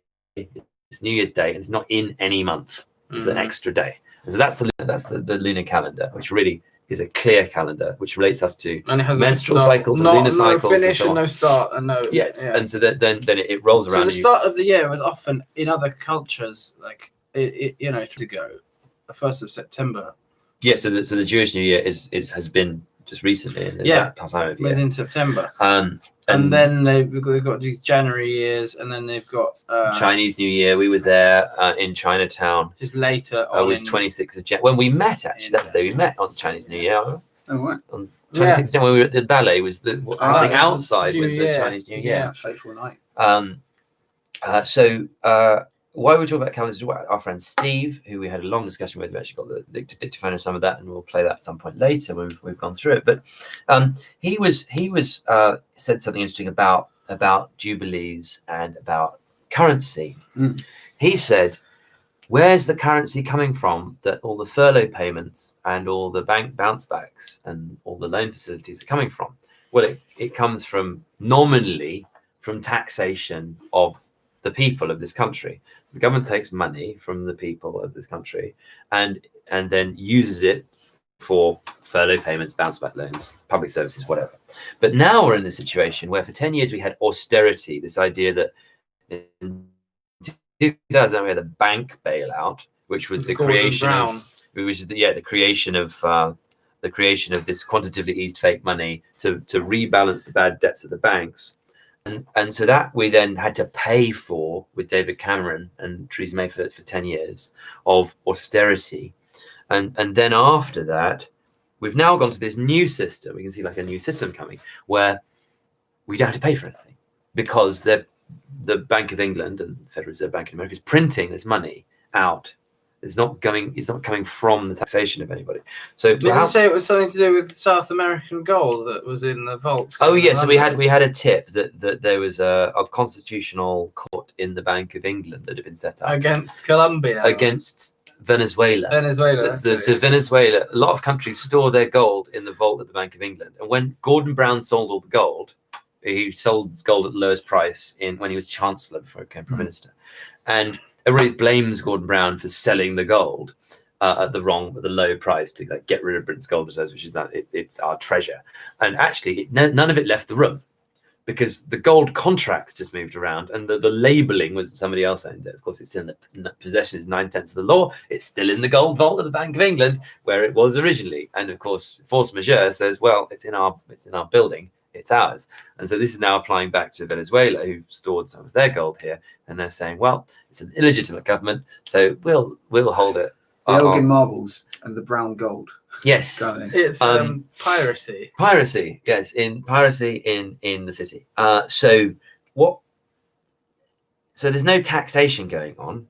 It's New Year's Day, and it's not in any month. It's an extra day. And so that's the lunar calendar, which really is a clear calendar, which relates us to menstrual cycles and lunar cycles. No finish and so and no start and no. Yes, yeah. And so then it rolls around. So the start of the year was often in other cultures like to go, the 1st of September. Yeah, so the Jewish New Year has been just recently. Yeah, that time of year. It was in September. And then they've got these January years, and then they've got Chinese New Year. We were there in Chinatown. Just later. It was 26th of January when we met. Actually, that's the day we met on Chinese New Year. Oh, right. On 26th of January, we were at the ballet. Was happening outside was the Chinese New Year. Yeah, fateful night. Why we're talking about calendars, our friend Steve, who we had a long discussion with, we actually got the dictaphone of some of that, and we'll play that at some point later when we've gone through it. But he said something interesting about jubilees and about currency. He said, "Where's the currency coming from that all the furlough payments and all the bank bounce backs and all the loan facilities are coming from?" Well, it comes nominally from taxation of the people of this country. So the government takes money from the people of this country and then uses it for furlough payments, bounce back loans, public services, whatever. But now we're in the situation where for 10 years we had austerity, this idea that in 2000 we had the bank bailout, which was the creation of this quantitatively eased fake money to rebalance the bad debts of the banks. And so that we then had to pay for with David Cameron and Theresa May for 10 years of austerity. And then after that, we've now gone to this new system. We can see like a new system coming where we don't have to pay for anything because the Bank of England and the Federal Reserve Bank in America is printing this money out. It's not coming from the taxation of anybody. So did you say it was something to do with South American gold that was in the vaults? Oh yeah, so we had a tip that there was a constitutional court in the Bank of England that had been set up against Colombia, against Venezuela. So Venezuela, a lot of countries store their gold in the vault at the Bank of England. And when Gordon Brown sold all the gold, he sold gold at the lowest price when he was Chancellor before he became Prime Minister. And everybody blames Gordon Brown for selling the gold at the low price to get rid of Britain's gold reserves, which is it's our treasure. And actually, none of it left the room. because the gold contracts just moved around and the labeling was somebody else owned it. Of course, it's in the possession is 9/10 of the law. It's still in the gold vault of the Bank of England where it was originally. And of course, force majeure says, well, it's in our building, it's ours. And so this is now applying back to Venezuela, who've stored some of their gold here, and they're saying, well, it's an illegitimate government, so we'll hold it. The Elgin marbles and the brown gold. Yes. It's piracy. Piracy, yes, in the city. So there's no taxation going on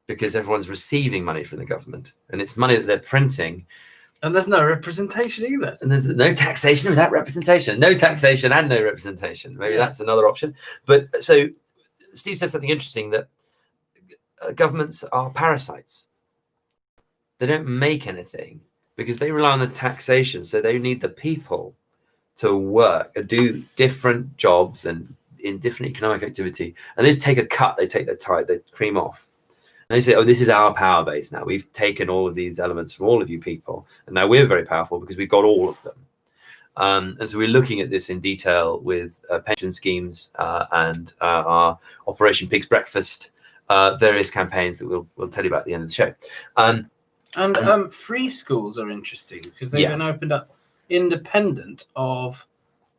because everyone's receiving money from the government, and it's money that they're printing. And there's no representation either. And there's no taxation without representation. No taxation and no representation. Maybe that's another option. But so Steve said something interesting, that governments are parasites. They don't make anything because they rely on the taxation. So they need the people to work and do different jobs and in different economic activity. And they just take a cut. They take the tide, they cream off. And they say, oh, this is our power base now. We've taken all of these elements from all of you people. And now we're very powerful because we've got all of them. And so we're looking at this in detail with pension schemes and our Operation Pig's Breakfast, various campaigns that we'll tell you about at the end of the show. And free schools are interesting because they've been opened up independent of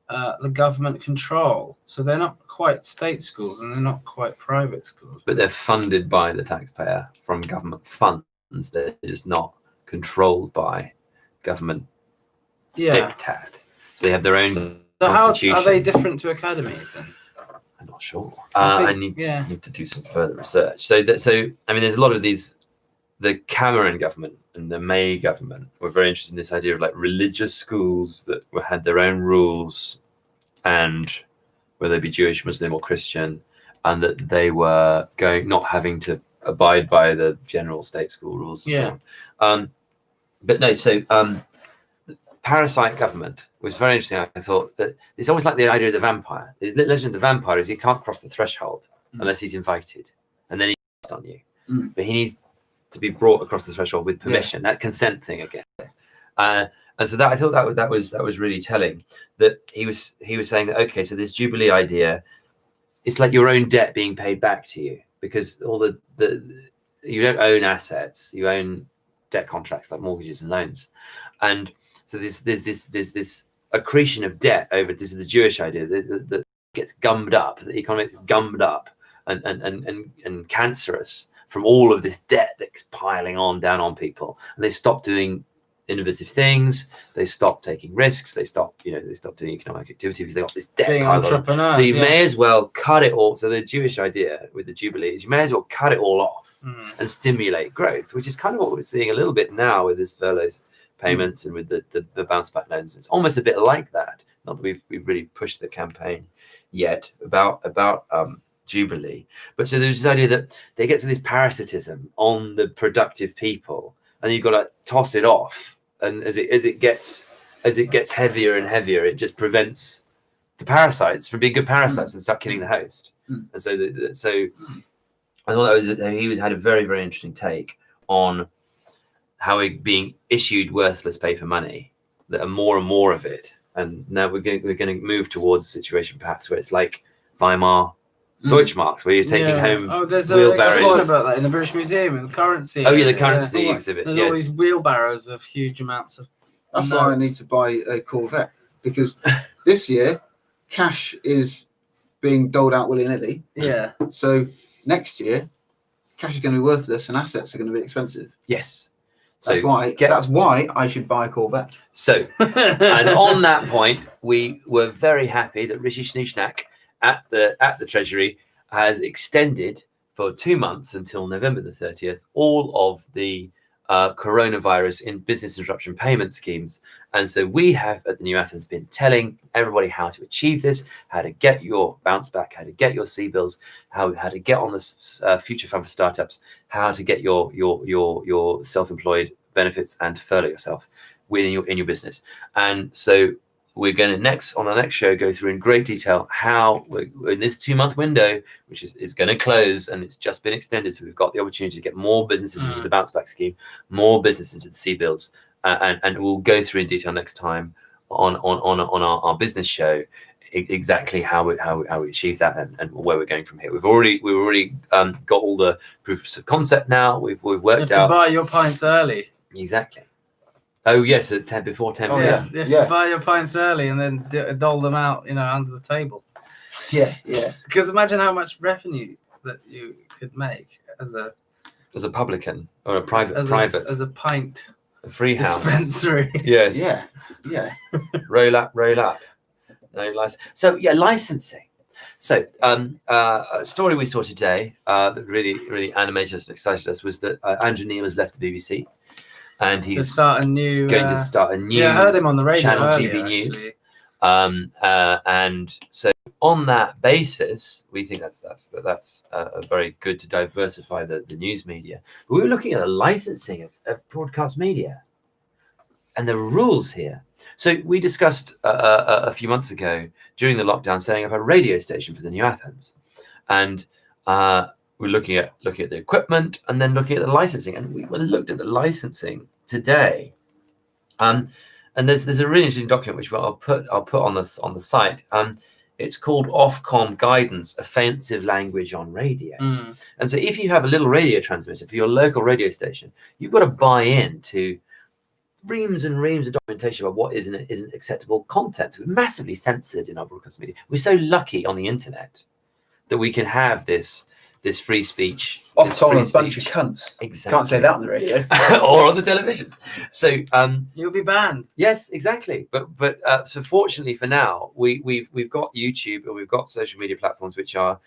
the government control. So they're not quite state schools and they're not quite private schools. But they're funded by the taxpayer from government funds. They're just not controlled by government dictat. So they have their own constitution. How are they different to academies then? I'm not sure. I need to do some further research. So I mean, there's a lot of these. The Cameron government and the May government were very interested in this idea of like religious schools that had their own rules, and whether they be Jewish, Muslim, or Christian, and that they were not having to abide by the general state school rules. And so on. But no, so the parasite government was very interesting. I thought that it's almost like the idea of the vampire. The legend of the vampire is you can't cross the threshold unless he's invited, and then he's on you. But he needs to be brought across the threshold with permission. That consent thing again. And so that I thought that was really telling. That he was saying that, okay, so this Jubilee idea, it's like your own debt being paid back to you, because all the you don't own assets, you own debt contracts like mortgages and loans, and so there's this accretion of debt over. This is the Jewish idea that gets gummed up. The economy gets gummed up and cancerous from all of this debt that's piling on down on people, and they stop doing innovative things. They stop taking risks. They stop doing economic activity because they got this debt piled on. So you may as well cut it all. So the Jewish idea with the Jubilee is you may as well cut it all off and stimulate growth, which is kind of what we're seeing a little bit now with this furloughs payments and with the bounce back loans. It's almost a bit like that. Not that we've really pushed the campaign yet about Jubilee, but so there's this idea that they get to this parasitism on the productive people, and you've got to toss it off. And as it gets heavier and heavier, it just prevents the parasites from being good parasites and start killing the host. And so I thought he had a very, very interesting take on how we're being issued worthless paper money, that are more and more of it, and now we're going to move towards a situation perhaps where it's like Weimar Deutschmarks, where you're taking home there's wheelbarrows. a about that in the British Museum, in the currency. Oh yeah, the currency exhibit. There's all these wheelbarrows of huge amounts of. That's why I need to buy a Corvette, because this year cash is being doled out willy-nilly. Yeah. So next year, cash is going to be worthless and assets are going to be expensive. Yes. That's why I should buy a Corvette. So, and on that point, we were very happy that Rishi Sunak at the Treasury has extended for 2 months until November the 30th all of the coronavirus in business interruption payment schemes. And so we have at the New Athens been telling everybody how to achieve this, how to get your bounce back, how to get your CBILS, how to get on this future fund for startups, how to get your self-employed benefits and to furlough yourself in your business. And so we're going to on the next show go through in great detail how we're in this 2-month window, which is going to close, and it's just been extended. So we've got the opportunity to get more businesses into the bounce back scheme, more businesses into the CBILS, and we'll go through in detail next time on our business show exactly how we achieve that and where we're going from here. We've already got all the proofs of concept now. We've You worked have to out buy your pints early. exactly. Oh yes, at 10 before 10 Oh, p.m. yeah. You have to buy your pints early and then dole them out, under the table. Yeah. Because imagine how much revenue that you could make as a publican or a private as a pint a free house. dispensary. Yes. Yeah. roll up. No license. So yeah, licensing. So a story we saw today that really animated us and excited us was that Andrew Neil has left the BBC, and he's to start a new. going to start a new Yeah, I heard him on the radio channel, earlier, GB News. actually. And so on that basis, we think that's very good to diversify the news media. But we were looking at the licensing of broadcast media and the rules here. So we discussed a few months ago during the lockdown setting up a radio station for the New Athens, and we're looking at the equipment and then looking at the licensing. And we looked at the licensing today, and there's a really interesting document which I'll put on the site. It's called Ofcom Guidance: Offensive Language on Radio. And so if you have a little radio transmitter for your local radio station, you've got to buy in to reams and reams of documentation about what isn't acceptable content. We're massively censored in our broadcast media. We're so lucky on the internet that we can have this free speech. Ofcom a bunch of cunts. Exactly. Can't say that on the radio or on the television. So You'll be banned. yes, exactly. But so fortunately for now, we've got YouTube and we've got social media platforms which have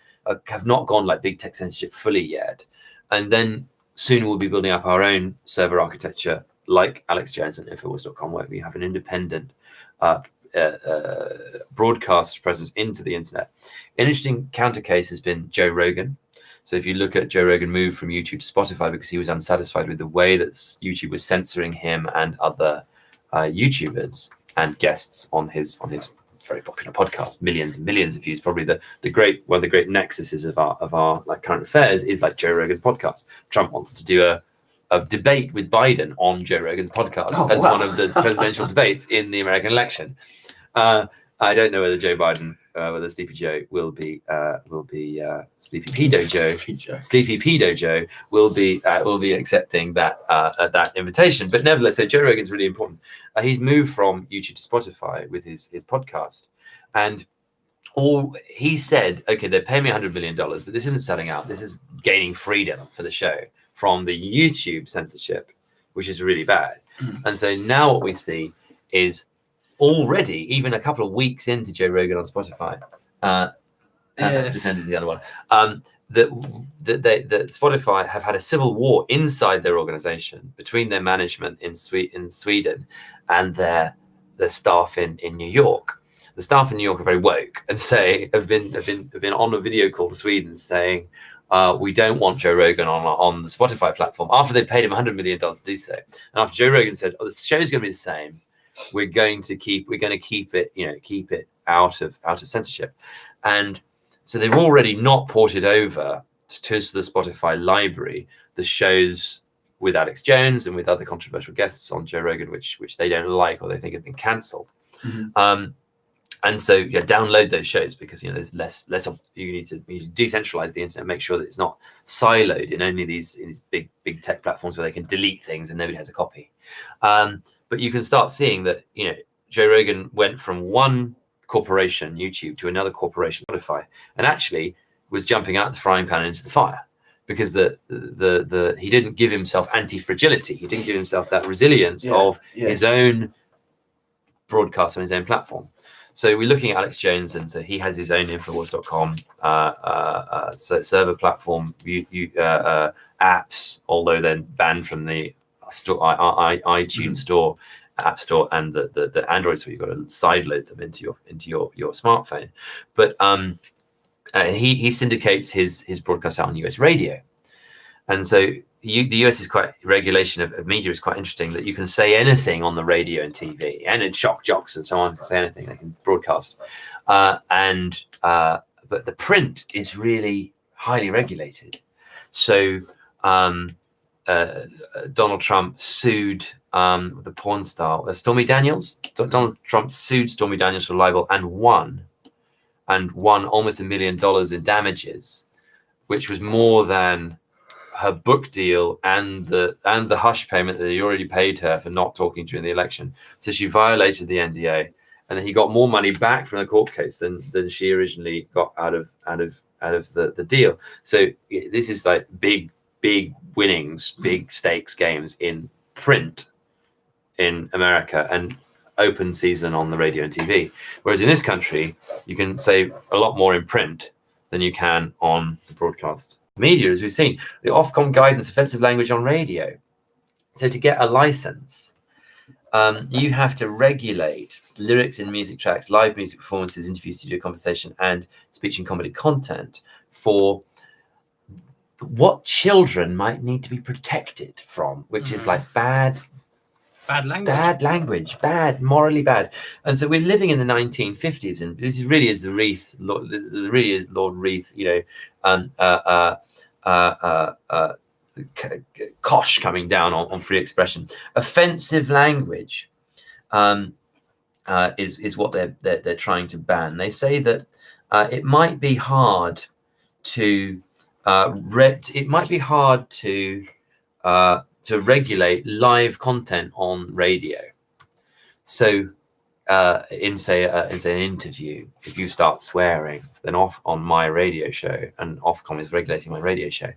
not gone like big tech censorship fully yet, and then soon we'll be building up our own server architecture like Alex Jones and Infowars.com, where we have an independent broadcast presence into the internet. An interesting counter case has been Joe Rogan. So if you look at Joe Rogan move from YouTube to Spotify because he was unsatisfied with the way that YouTube was censoring him and other YouTubers and guests on his very popular podcast, millions and millions of views. Probably one of the great nexuses of our like current affairs is like Joe Rogan's podcast. Trump wants to do a debate with Biden on Joe Rogan's podcast one of the presidential debates in the American election. I don't know whether Joe Biden, whether Sleepy Joe will be Sleepy Pedo Joe. Sleepy Pedo Joe will be accepting that invitation. But nevertheless, so Joe Rogan's really important. He's moved from YouTube to Spotify with his podcast, and he said, okay, they're paying me $100 million, but this isn't selling out. This is gaining freedom for the show from the YouTube censorship, which is really bad. And so now what we see is already, even a couple of weeks into Joe Rogan on Spotify, descended the other one, that Spotify have had a civil war inside their organization between their management in Sweden and their staff in New York. The staff in New York are very woke and have been on a video call to Sweden saying, we don't want Joe Rogan on the Spotify platform after they paid him $100 million to do so. And after Joe Rogan said, "Oh, the show's going to be the same. We're going to keep it out of censorship," and so they've already not ported over to the Spotify library the shows with Alex Jones and with other controversial guests on Joe Rogan, which they don't like or they think have been cancelled. And so download those shows because there's less you need to decentralize the internet, make sure that it's not siloed in only these big tech platforms where they can delete things and nobody has a copy. But you can start seeing that Joe Rogan went from one corporation, YouTube, to another corporation, Spotify, and actually was jumping out of the frying pan into the fire because he didn't give himself anti-fragility. He didn't give himself that resilience of his own broadcast on his own platform. So we're looking at Alex Jones, and so he has his own Infowars.com server platform, apps, although then banned from the store, iTunes store, App Store, and the Android store. You've got to sideload them into your smartphone. But and he syndicates his broadcast out on US radio, and so the US regulation of media is quite interesting, that you can say anything on the radio and TV, and in shock jocks and so on, can say anything they can broadcast, but the print is really highly regulated. So Donald Trump sued the porn star Stormy Daniels. Donald Trump sued Stormy Daniels for libel and won and won almost $1 million in damages, which was more than her book deal and the hush payment that he already paid her for not talking during the election. So she violated the NDA, and then he got more money back from the court case than she originally got out of the deal. So this is like big winnings, big stakes games in print in America, and open season on the radio and TV. Whereas in this country, you can say a lot more in print than you can on the broadcast media, as we've seen. The Ofcom guidance, offensive language on radio. So to get a license, you have to regulate lyrics in music tracks, live music performances, interview, studio conversation, and speech and comedy content for what children might need to be protected from, which is like bad language, morally bad. And so we're living in the 1950s, and this really is the Reith. This really is Lord Reith, Kosh coming down on free expression. Offensive language is what they're trying to ban. They say that it might be hard to regulate live content on radio. So in an interview, if you start swearing, then on my radio show, and Ofcom is regulating my radio show,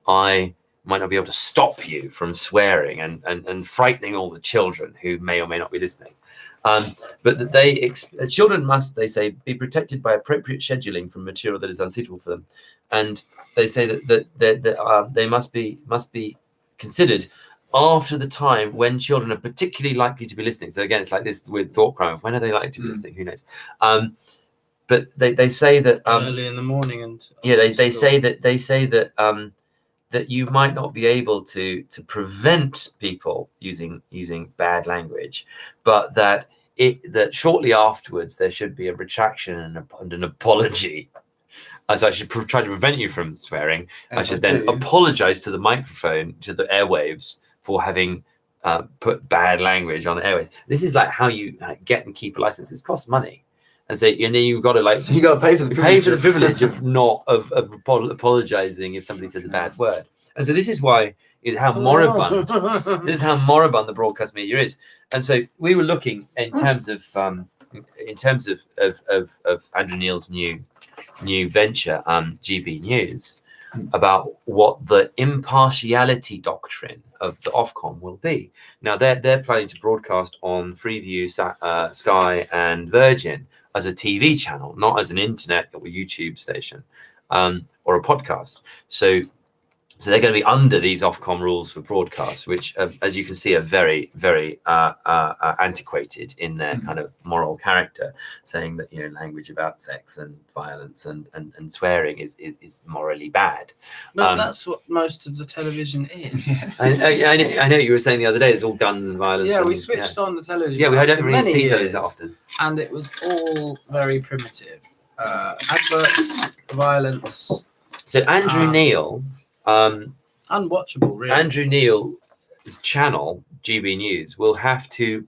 I might not be able to stop you from swearing and frightening all the children who may or may not be listening. But that children must, they say, be protected by appropriate scheduling from material that is unsuitable for them, and they say that they must be considered after the time when children are particularly likely to be listening. So again, it's like this with thought crime. When are they likely to be listening? Who knows? But they say that early in the morning, and they say that that you might not be able to prevent people using bad language, but that shortly afterwards there should be a retraction and an apology. So I should try to prevent you from swearing. And I should then apologize to the microphone, to the airwaves, for having put bad language on the airwaves. This is like how you get and keep a license. This costs money. And then you've got to pay for the privilege of not apologizing if somebody says a bad word. And so this is why how moribund the broadcast media is. And so we were looking in terms of Andrew Neil's new venture, GB News, about what the impartiality doctrine of the Ofcom will be. Now they're planning to broadcast on Freeview, Sky, and Virgin as a TV channel, not as an internet or YouTube station or a podcast. So they're going to be under these Ofcom rules for broadcast, which, as you can see, are very, very antiquated in their kind of moral character, saying that language about sex and violence and swearing is morally bad. But that's what most of the television is. I know you were saying the other day it's all guns and violence. Yeah, we switched on the television. Yeah, we don't really see television often, and it was all very primitive. Adverts, violence. So Andrew Neil. Unwatchable, really. Andrew Neil's channel, GB News, will have to,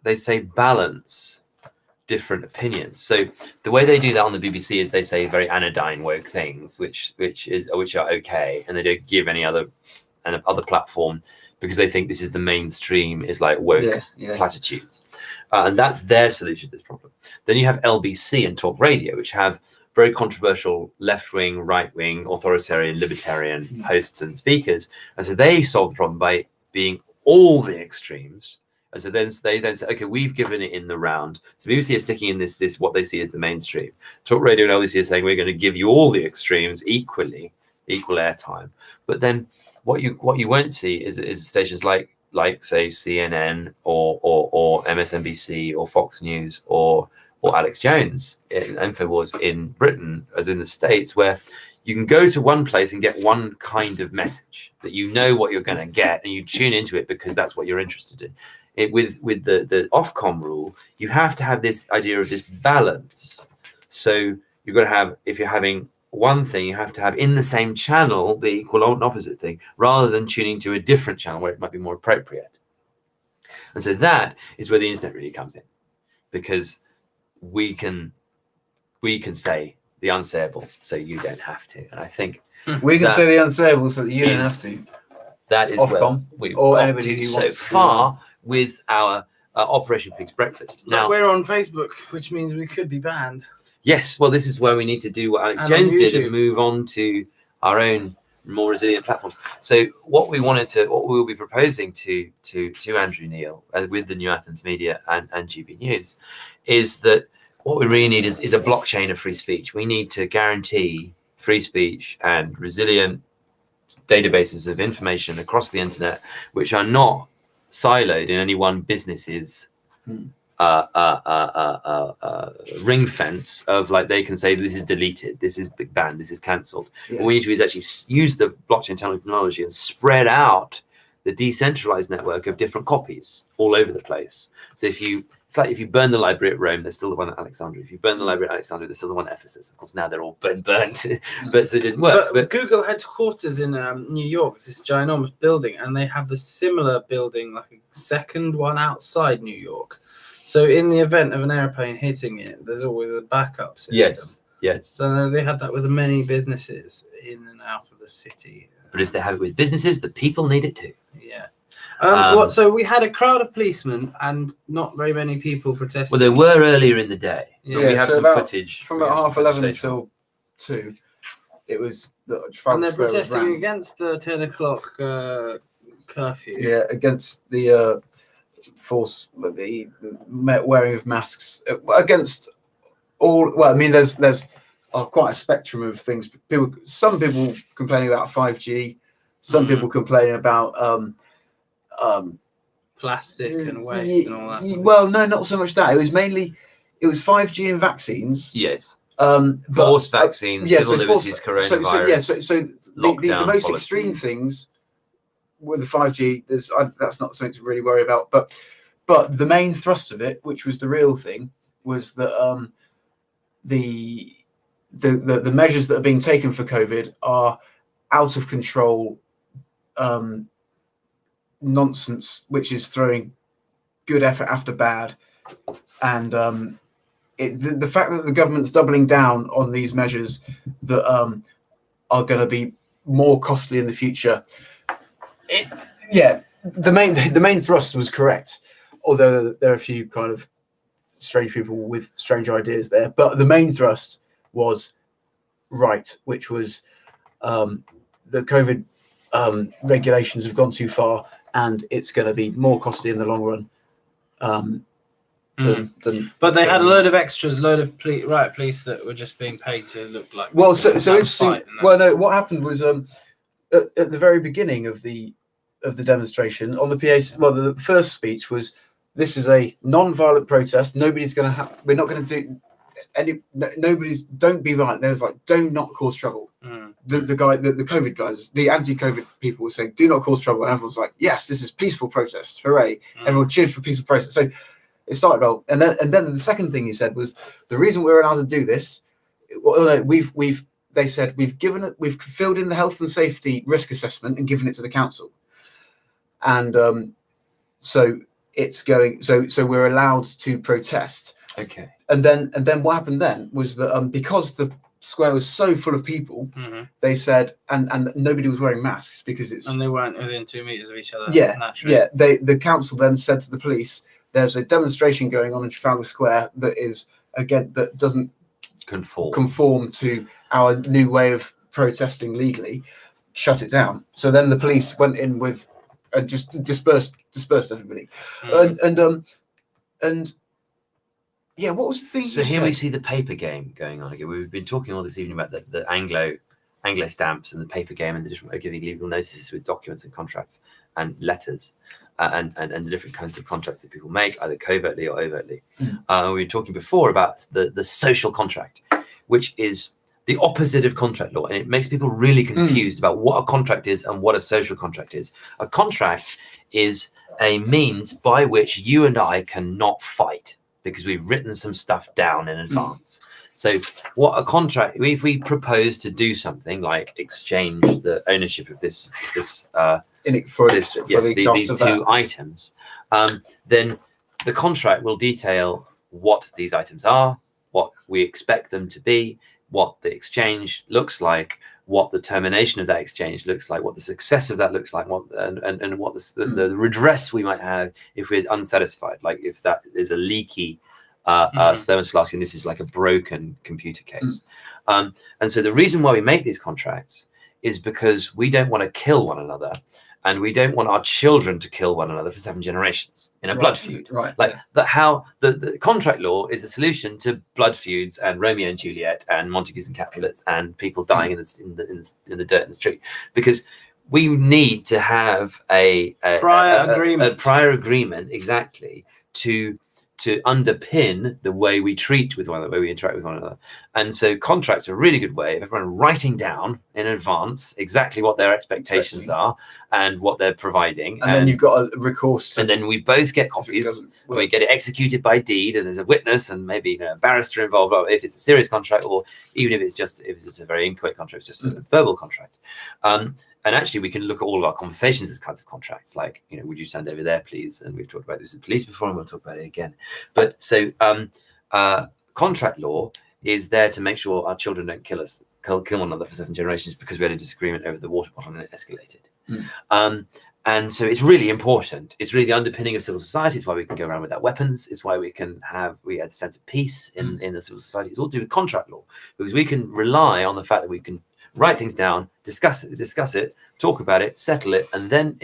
they say, balance different opinions. So the way they do that on the BBC is they say very anodyne woke things, which are okay, and they don't give any other platform because they think this is the mainstream, is like woke platitudes, and that's their solution to this problem. Then you have LBC and Talk Radio, which have very controversial left-wing, right-wing, authoritarian, libertarian hosts and speakers. And so they solve the problem by being all the extremes. And so then they say, okay, we've given it in the round. So BBC is sticking in this what they see as the mainstream. Talk Radio and LBC are saying we're going to give you all the extremes equal airtime. But then what you won't see is stations like say CNN or MSNBC or Fox News or Alex Jones in InfoWars in Britain, as in the States, where you can go to one place and get one kind of message that you know what you're going to get, and you tune into it because that's what you're interested in. With the Ofcom rule, you have to have this idea of this balance. So you've got to have, if you're having one thing, you have to have in the same channel the equal and opposite thing, rather than tuning to a different channel where it might be more appropriate. And so that is where the internet really comes in, because we can we can say the unsayable, so you don't have to. And I think We can That say the unsayable so that you don't have is to. that is where Ofcom, we've or got anybody to who so wants to, far with our Operation Pig's Breakfast. Now Now, we're on Facebook, which means we could be banned. yes, well, this is where we need to do what Alex And on Jones did YouTube. and move on to our own more resilient platforms. So what we will be proposing to Andrew Neil with the New Athens Media and GB News is that what we really need is a blockchain of free speech. We need to guarantee free speech and resilient databases of information across the internet, which are not siloed in any one business's ring fence of like they can say this is deleted, this is banned, this is cancelled. Yeah. What we need to do is actually use the blockchain technology and spread out the decentralized network of different copies all over the place. So it's like if you burn the library at Rome, there's still the one at Alexandria. If you burn the library at Alexandria, there's still the one at Ephesus. Of course, now they're all burnt, but so it didn't work. But Google headquarters in New York is this ginormous building, and they have a similar building, like a second one outside New York. So in the event of an airplane hitting it, there's always a backup system. Yes. So they had that with many businesses in and out of the city. But if they have it with businesses, the people need it too. Yeah. So we had a crowd of policemen and not very many people protesting. Well, there were earlier in the day. But we have so some about- footage From we have about some 11 footage till 2, it was the and Trafalgar they're Square was protesting rammed. against the 10 o'clock curfew. Yeah, against the force, the wearing of masks, against all. Well, I mean, there's quite a spectrum of things. Some people complaining about 5G, some people complaining about Plastic and waste and all that. Well, no, not so much that. It was 5G and vaccines. Yes. But, Forced vaccines, civil liberties, coronavirus. So the lockdown most extreme policies. things with the 5G, that's not something to really worry about. But the main thrust of it, which was the real thing, was that the measures that are being taken for COVID are out of control nonsense, which is throwing good effort after bad, and the fact that the government's doubling down on these measures that are going to be more costly in the future. The main thrust was correct, although there are a few kind of strange people with strange ideas there. But the main thrust was right, which was the COVID regulations have gone too far, and it's going to be more costly in the long run. But they had a load of extras, load of police that were just being paid to look like. Well, so interesting. fight and that. Well, no, what happened was at the very beginning of the demonstration on the PA. Well, the first speech was, "This is a non-violent protest. Nobody's going to have. We're not going to do any. Nobody's. Don't be violent." There was like, "Do not cause trouble." The COVID guys, the anti-COVID people were saying, "Do not cause trouble," and everyone's like, "Yes, this is peaceful protest. Hooray!" Everyone cheered for peaceful protest. So it started all, and then the second thing he said was, the reason we're allowed to do this, they said we've filled in the health and safety risk assessment and given it to the council, and so it's going, so we're allowed to protest. Okay. And then what happened then was that because the square was so full of people, they said, and nobody was wearing masks because it's, and they weren't within 2 meters of each other. yeah, naturally. yeah. The council then said to the police, "There's a demonstration going on in Trafalgar Square that doesn't conform to our new way of protesting legally. Shut it down." So then the police went in with just dispersed everybody, and yeah, what was the thing? So here we see the paper game going on again. We've been talking all this evening about the Anglo stamps and the paper game and the different giving legal notices with documents and contracts and letters and the different kinds of contracts that people make, either covertly or overtly. We were talking before about the social contract, which is the opposite of contract law, and it makes people really confused about what a contract is and what a social contract is. A contract is a means by which you and I cannot fight, because we've written some stuff down in advance. So what a contract, if we propose to do something like exchange the ownership of these two items, then the contract will detail what these items are, what we expect them to be, what the exchange looks like, what the termination of that exchange looks like, what the success of that looks like, what and what the redress we might have if we're unsatisfied, like if that is a leaky thermos flask and this is like a broken computer case. And so the reason why we make these contracts is because we don't want to kill one another, and we don't want our children to kill one another for 7 generations in a blood feud. Right. Like how the contract law is a solution to blood feuds and Romeo and Juliet and Montagues and Capulets and people dying in the dirt in the street, because we need to have a prior agreement exactly to underpin the way we treat with one another, the way we interact with one another. And so contracts are a really good way of everyone writing down in advance exactly what their expectations are and what they're providing. And then you've got a recourse. And then we both get copies, and we get it executed by deed, and there's a witness and maybe a barrister involved, if it's a serious contract, or even if it's just a very inchoate contract, it's just a verbal contract. And actually, we can look at all of our conversations as kinds of contracts, like, would you stand over there, please? And we've talked about this with police before, and we'll talk about it again. But so contract law is there to make sure our children don't kill one another for 7 generations because we had a disagreement over the water bottle and it escalated. And so it's really important. It's really the underpinning of civil society. It's why we can go around without weapons. It's why we have a sense of peace in the civil society. It's all to do with contract law, because we can rely on the fact that we can write things down, discuss it, talk about it, settle it, and then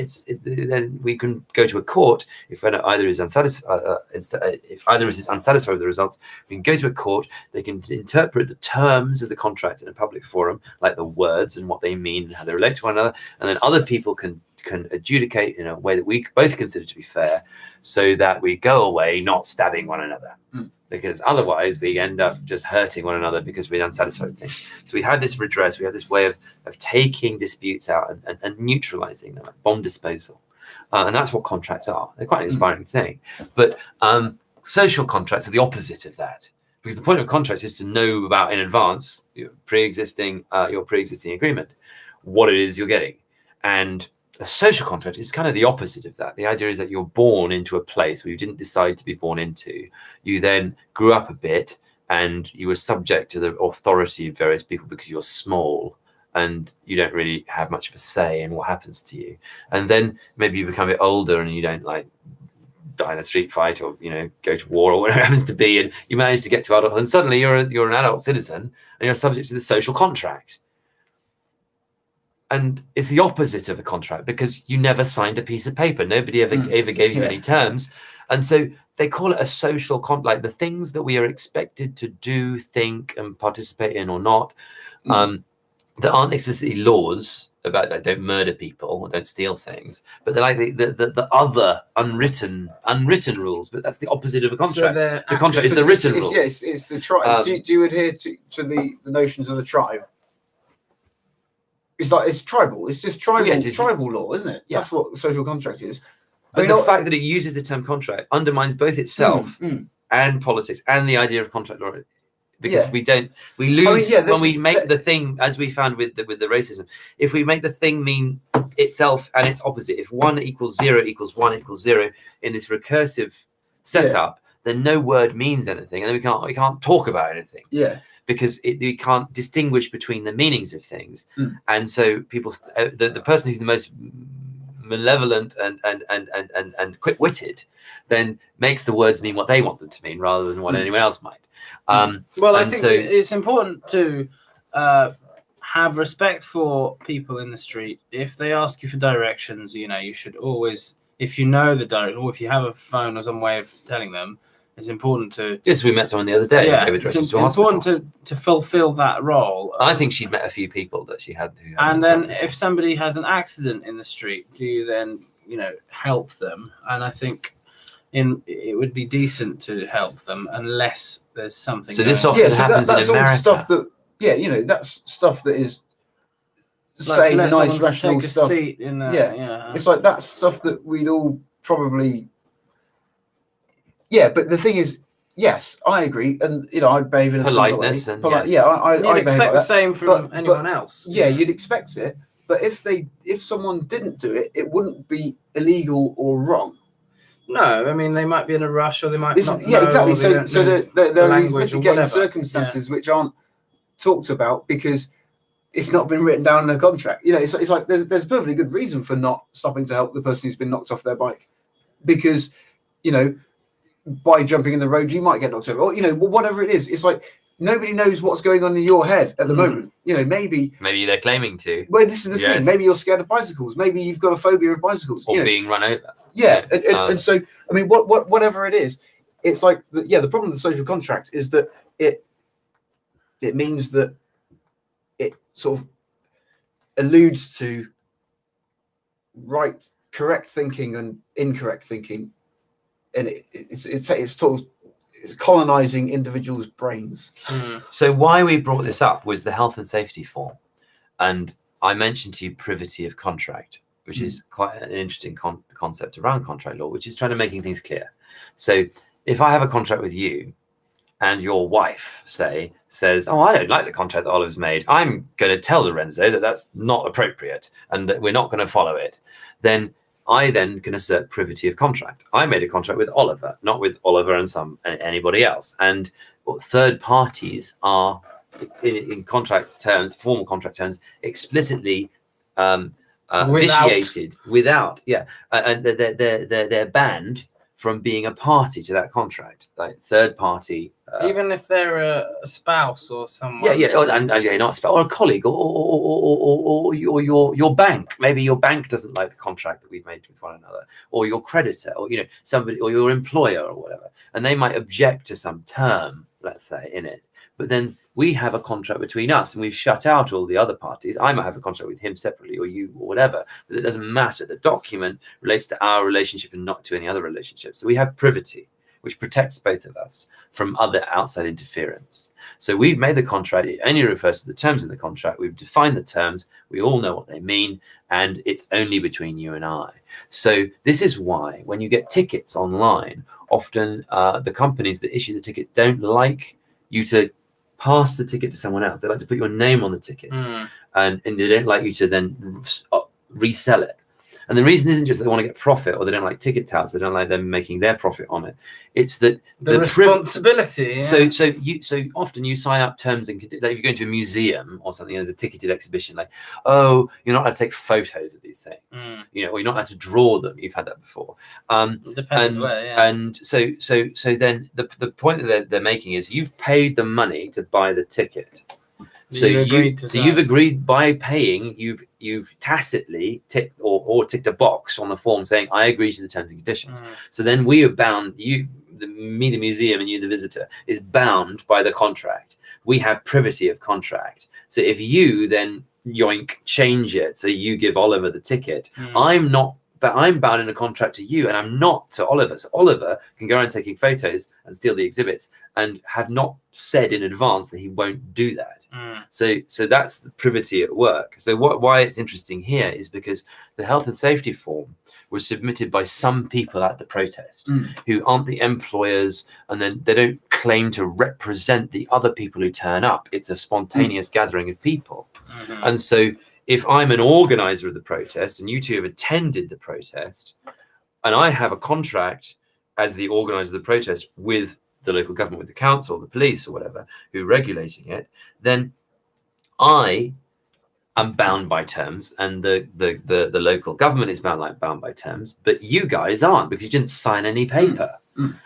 then we can go to a court if either is unsatisfied. If either is unsatisfied with the results, we can go to a court. They can interpret the terms of the contract in a public forum, like the words and what they mean and how they relate to one another, and then other people can adjudicate in a way that we both consider to be fair, so that we go away not stabbing one another. Because otherwise we end up just hurting one another because we're unsatisfied with things. So we have this redress, we have this way of taking disputes out and neutralizing them, like bomb disposal. And that's what contracts are. They're quite an inspiring thing. But social contracts are the opposite of that. Because the point of contracts is to know about in advance your pre-existing agreement, what it is you're getting. And a social contract is kind of the opposite of that. The idea is that you're born into a place where you didn't decide to be born into. You then grew up a bit and you were subject to the authority of various people because you're small and you don't really have much of a say in what happens to you. And then maybe you become a bit older and you don't die in a street fight or go to war or whatever it happens to be, and you manage to get to adulthood, and suddenly you're an adult citizen and you're subject to the social contract. And it's the opposite of a contract because you never signed a piece of paper. Nobody ever gave you any terms. And so they call it a social contract, like the things that we are expected to do, think, and participate in or not, that aren't explicitly laws about don't murder people or don't steal things, but they're like the other unwritten rules. But that's the opposite of a contract. So the contract is the written rules. Yes, it's the tribe. Do you adhere to the notions of the tribe? It's tribal. It's just tribal. Yes, tribal law, isn't it? Yeah. That's what social contract is. But the fact that it uses the term contract undermines both itself and politics and the idea of contract law, because we lose when we make the thing, as we found with the racism. If we make the thing mean itself and its opposite, if 1 = 0 = 1 = 0 in this recursive setup, then no word means anything, and then we can't talk about anything. Yeah. Because we can't distinguish between the meanings of things, and so people, the person who's the most malevolent and quick-witted, then makes the words mean what they want them to mean rather than what anyone else might. Well, I think it's important to have respect for people in the street. If they ask you for directions, you should always, if you know the direction, or if you have a phone or some way of telling them. It's important to. Yes, we met someone the other day. Yeah, it's important to fulfill that role. I think she'd met a few people that she had. And then, if somebody has an accident in the street, do you then, help them? And I think it would be decent to help them unless there's something. So this often happens in America. All stuff that, that's stuff that is saying nice, rational stuff. It's like that's stuff that we'd all probably. Yeah, but the thing is, yes, I agree, and I'd behave in a politeness and I'd expect the same from anyone else. Yeah, you'd expect it, but if someone didn't do it, it wouldn't be illegal or wrong. No, I mean they might be in a rush, or they might not. Yeah, know, exactly. or they So, don't so know there are these language or mitigating whatever. circumstances which aren't talked about because it's not been written down in the contract. You know, it's like there's a perfectly good reason for not stopping to help the person who's been knocked off their bike, because, you know, by jumping in the road you might get knocked over, or, you know, whatever it is. It's like nobody knows what's going on in your head at the moment. You know, maybe they're claiming to, well, this is the Yes. thing. Maybe you're scared of bicycles. Maybe you've got a phobia of bicycles. or You know, being run over. yeah, and so I mean, whatever it is, it's like the problem with the social contract is that it means that it sort of alludes to correct thinking and incorrect thinking, and it's sort of colonizing individuals' brains. So why we brought this up was the health and safety form, and I mentioned to you privity of contract, which is quite an interesting concept around contract law, which is trying to making things clear. So if I have a contract with you and your wife says, oh, I don't like the contract that Oliver's made, I'm going to tell Lorenzo that that's not appropriate and that we're not going to follow it, then I then can assert privity of contract. I made a contract with Oliver, not with Oliver and anybody else. And third parties are in contract terms, formal contract terms, explicitly vitiated without, and they're banned from being a party to that contract, like third party. Even if they're a spouse or someone. And not a spouse, or a colleague, or your bank. Maybe your bank doesn't like the contract that we've made with one another, or your creditor, or somebody, or your employer, or whatever, and they might object to some term, let's say, in it. But then we have a contract between us, and we've shut out all the other parties. I might have a contract with him separately, or you, or whatever. But it doesn't matter. The document relates to our relationship and not to any other relationship. So we have privity, which protects both of us from other outside interference. So we've made the contract. It only refers to the terms in the contract. We've defined the terms. We all know what they mean, and it's only between you and I. So this is why when you get tickets online, often the companies that issue the tickets don't like you to pass the ticket to someone else. They like to put your name on the ticket, and they don't like you to then resell it. And the reason isn't just they want to get profit, or they don't like ticket touts, they don't like them making their profit on it. It's that the responsibility. So often you sign up terms and conditions. Like if you go into a museum or something, there's a ticketed exhibition, like, oh, you're not allowed to take photos of these things, or you're not allowed to draw them. You've had that before. Depends where, yeah. And so then the point that they're making is you've paid the money to buy the ticket. So you've agreed by paying, you've tacitly ticked or ticked a box on the form saying I agree to the terms and conditions. So then we are bound, the museum, and you, the visitor, is bound by the contract. We have privity of contract. So if you then change it, so you give Oliver the ticket, I'm bound in a contract to you, and I'm not to Oliver. So Oliver can go around taking photos and steal the exhibits and have not said in advance that he won't do that. So that's the privity at work. So why it's interesting here is because the health and safety form was submitted by some people at the protest who aren't the employers, and then they don't claim to represent the other people who turn up. It's a spontaneous gathering of people. And so if I'm an organizer of the protest and you two have attended the protest, and I have a contract as the organizer of the protest with the local government, with the council, the police, or whatever, who are regulating it, then I am bound by terms, and the local government is bound by terms, but you guys aren't, because you didn't sign any paper.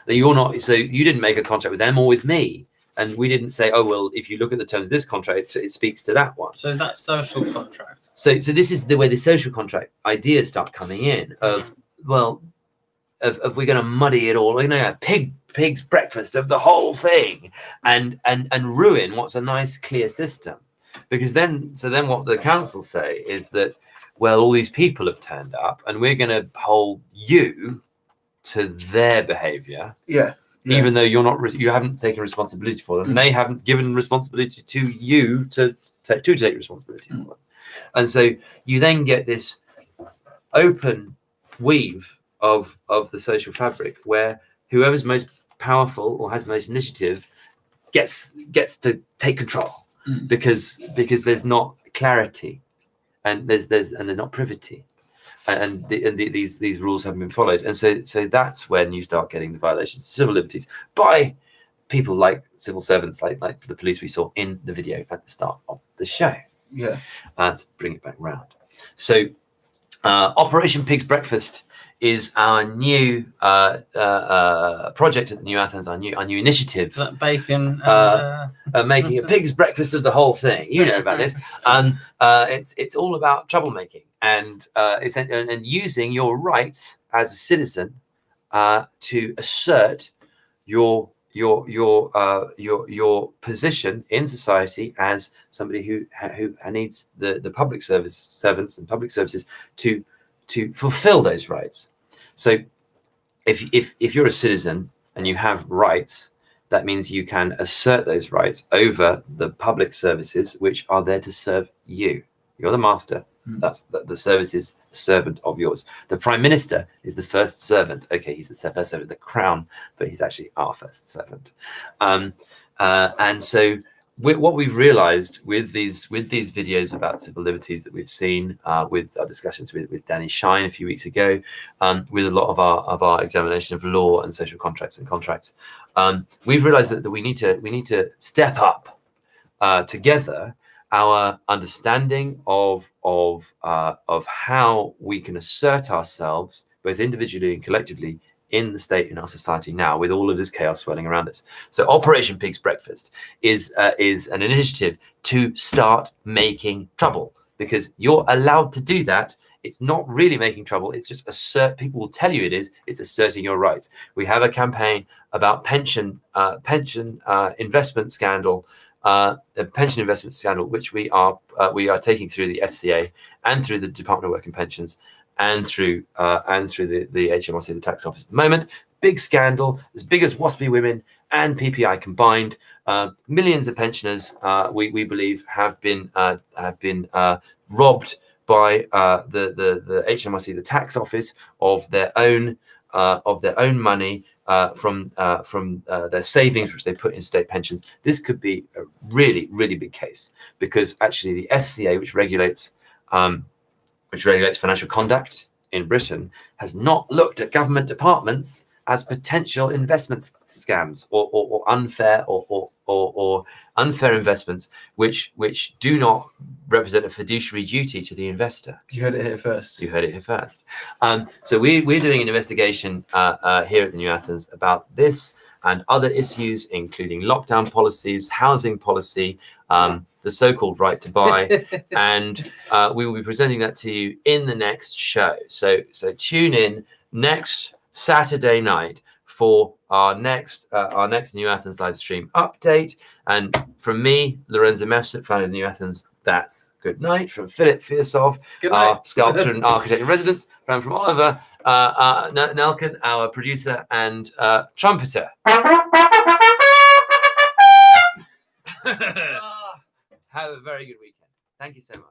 You're not. So you didn't make a contract with them or with me. And we didn't say, oh, well, if you look at the terms of this contract, it speaks to that one. So that's social contract. So this is the way the social contract ideas start coming in of we're going to muddy it all, we're going to pig's breakfast of the whole thing and ruin what's a nice, clear system. Because then what the council say is that, well, all these people have turned up and we're going to hold you to their behavior. Yeah. Even though you haven't taken responsibility for them, they haven't given responsibility to you to take responsibility for them. And so you then get this open weave of the social fabric where whoever's most powerful or has the most initiative gets to take control because there's not clarity and there's not privity. these rules haven't been followed, and so that's when you start getting the violations of civil liberties by people like civil servants, like the police we saw in the video at the start of the show. Yeah. To bring it back round. So Operation Pig's Breakfast is our new project at the New Athens, our new initiative. That bacon and Making a pig's breakfast of the whole thing. You know about this. It's all about troublemaking and using your rights as a citizen to assert your position in society as somebody who needs the public servants and public services to fulfill those rights. So if you're a citizen and you have rights, that means you can assert those rights over the public services which are there to serve you. You're the master. That's the service is a servant of yours. The Prime Minister is the first servant. Okay, he's the first servant of the Crown, but he's actually our first servant. And so what we've realized with these videos about civil liberties that we've seen, with our discussions with Danny Shine a few weeks ago, with a lot of our examination of law and social contracts, we've realized that we need to step up together our understanding of how we can assert ourselves both individually and collectively in the state, in our society now, with all of this chaos swirling around us. So Operation Pig's Breakfast is an initiative to start making trouble, because you're allowed to do that. It's not really making trouble. It's just people will tell you it is. It's asserting your rights. We have a campaign about pension investment scandal, the pension investment scandal, which we are taking through the FCA and through the Department of Work and Pensions and through the HMRC, the tax office at the moment. Big scandal, as big as WASPy Women and PPI combined. Millions of pensioners, we believe, have been robbed by the HMRC, the tax office, of their own money. From their savings, which they put in state pensions. This could be a really, really big case, because actually the FCA, which regulates financial conduct in Britain, has not looked at government departments as potential investment scams or unfair investments, which do not represent a fiduciary duty to the investor. You heard it here first. You heard it here first. So we're doing an investigation here at the New Athens about this and other issues, including lockdown policies, housing policy, the so-called right to buy, and we will be presenting that to you in the next show. So tune in next Saturday night for our next New Athens live stream update. And from me, Lorenzo Mefsip, founder of New Athens, that's good night. From Philip Fiersov, our sculptor and architect in residence, and from Oliver Nelken, our producer and trumpeter. Have a very good weekend. Thank you so much.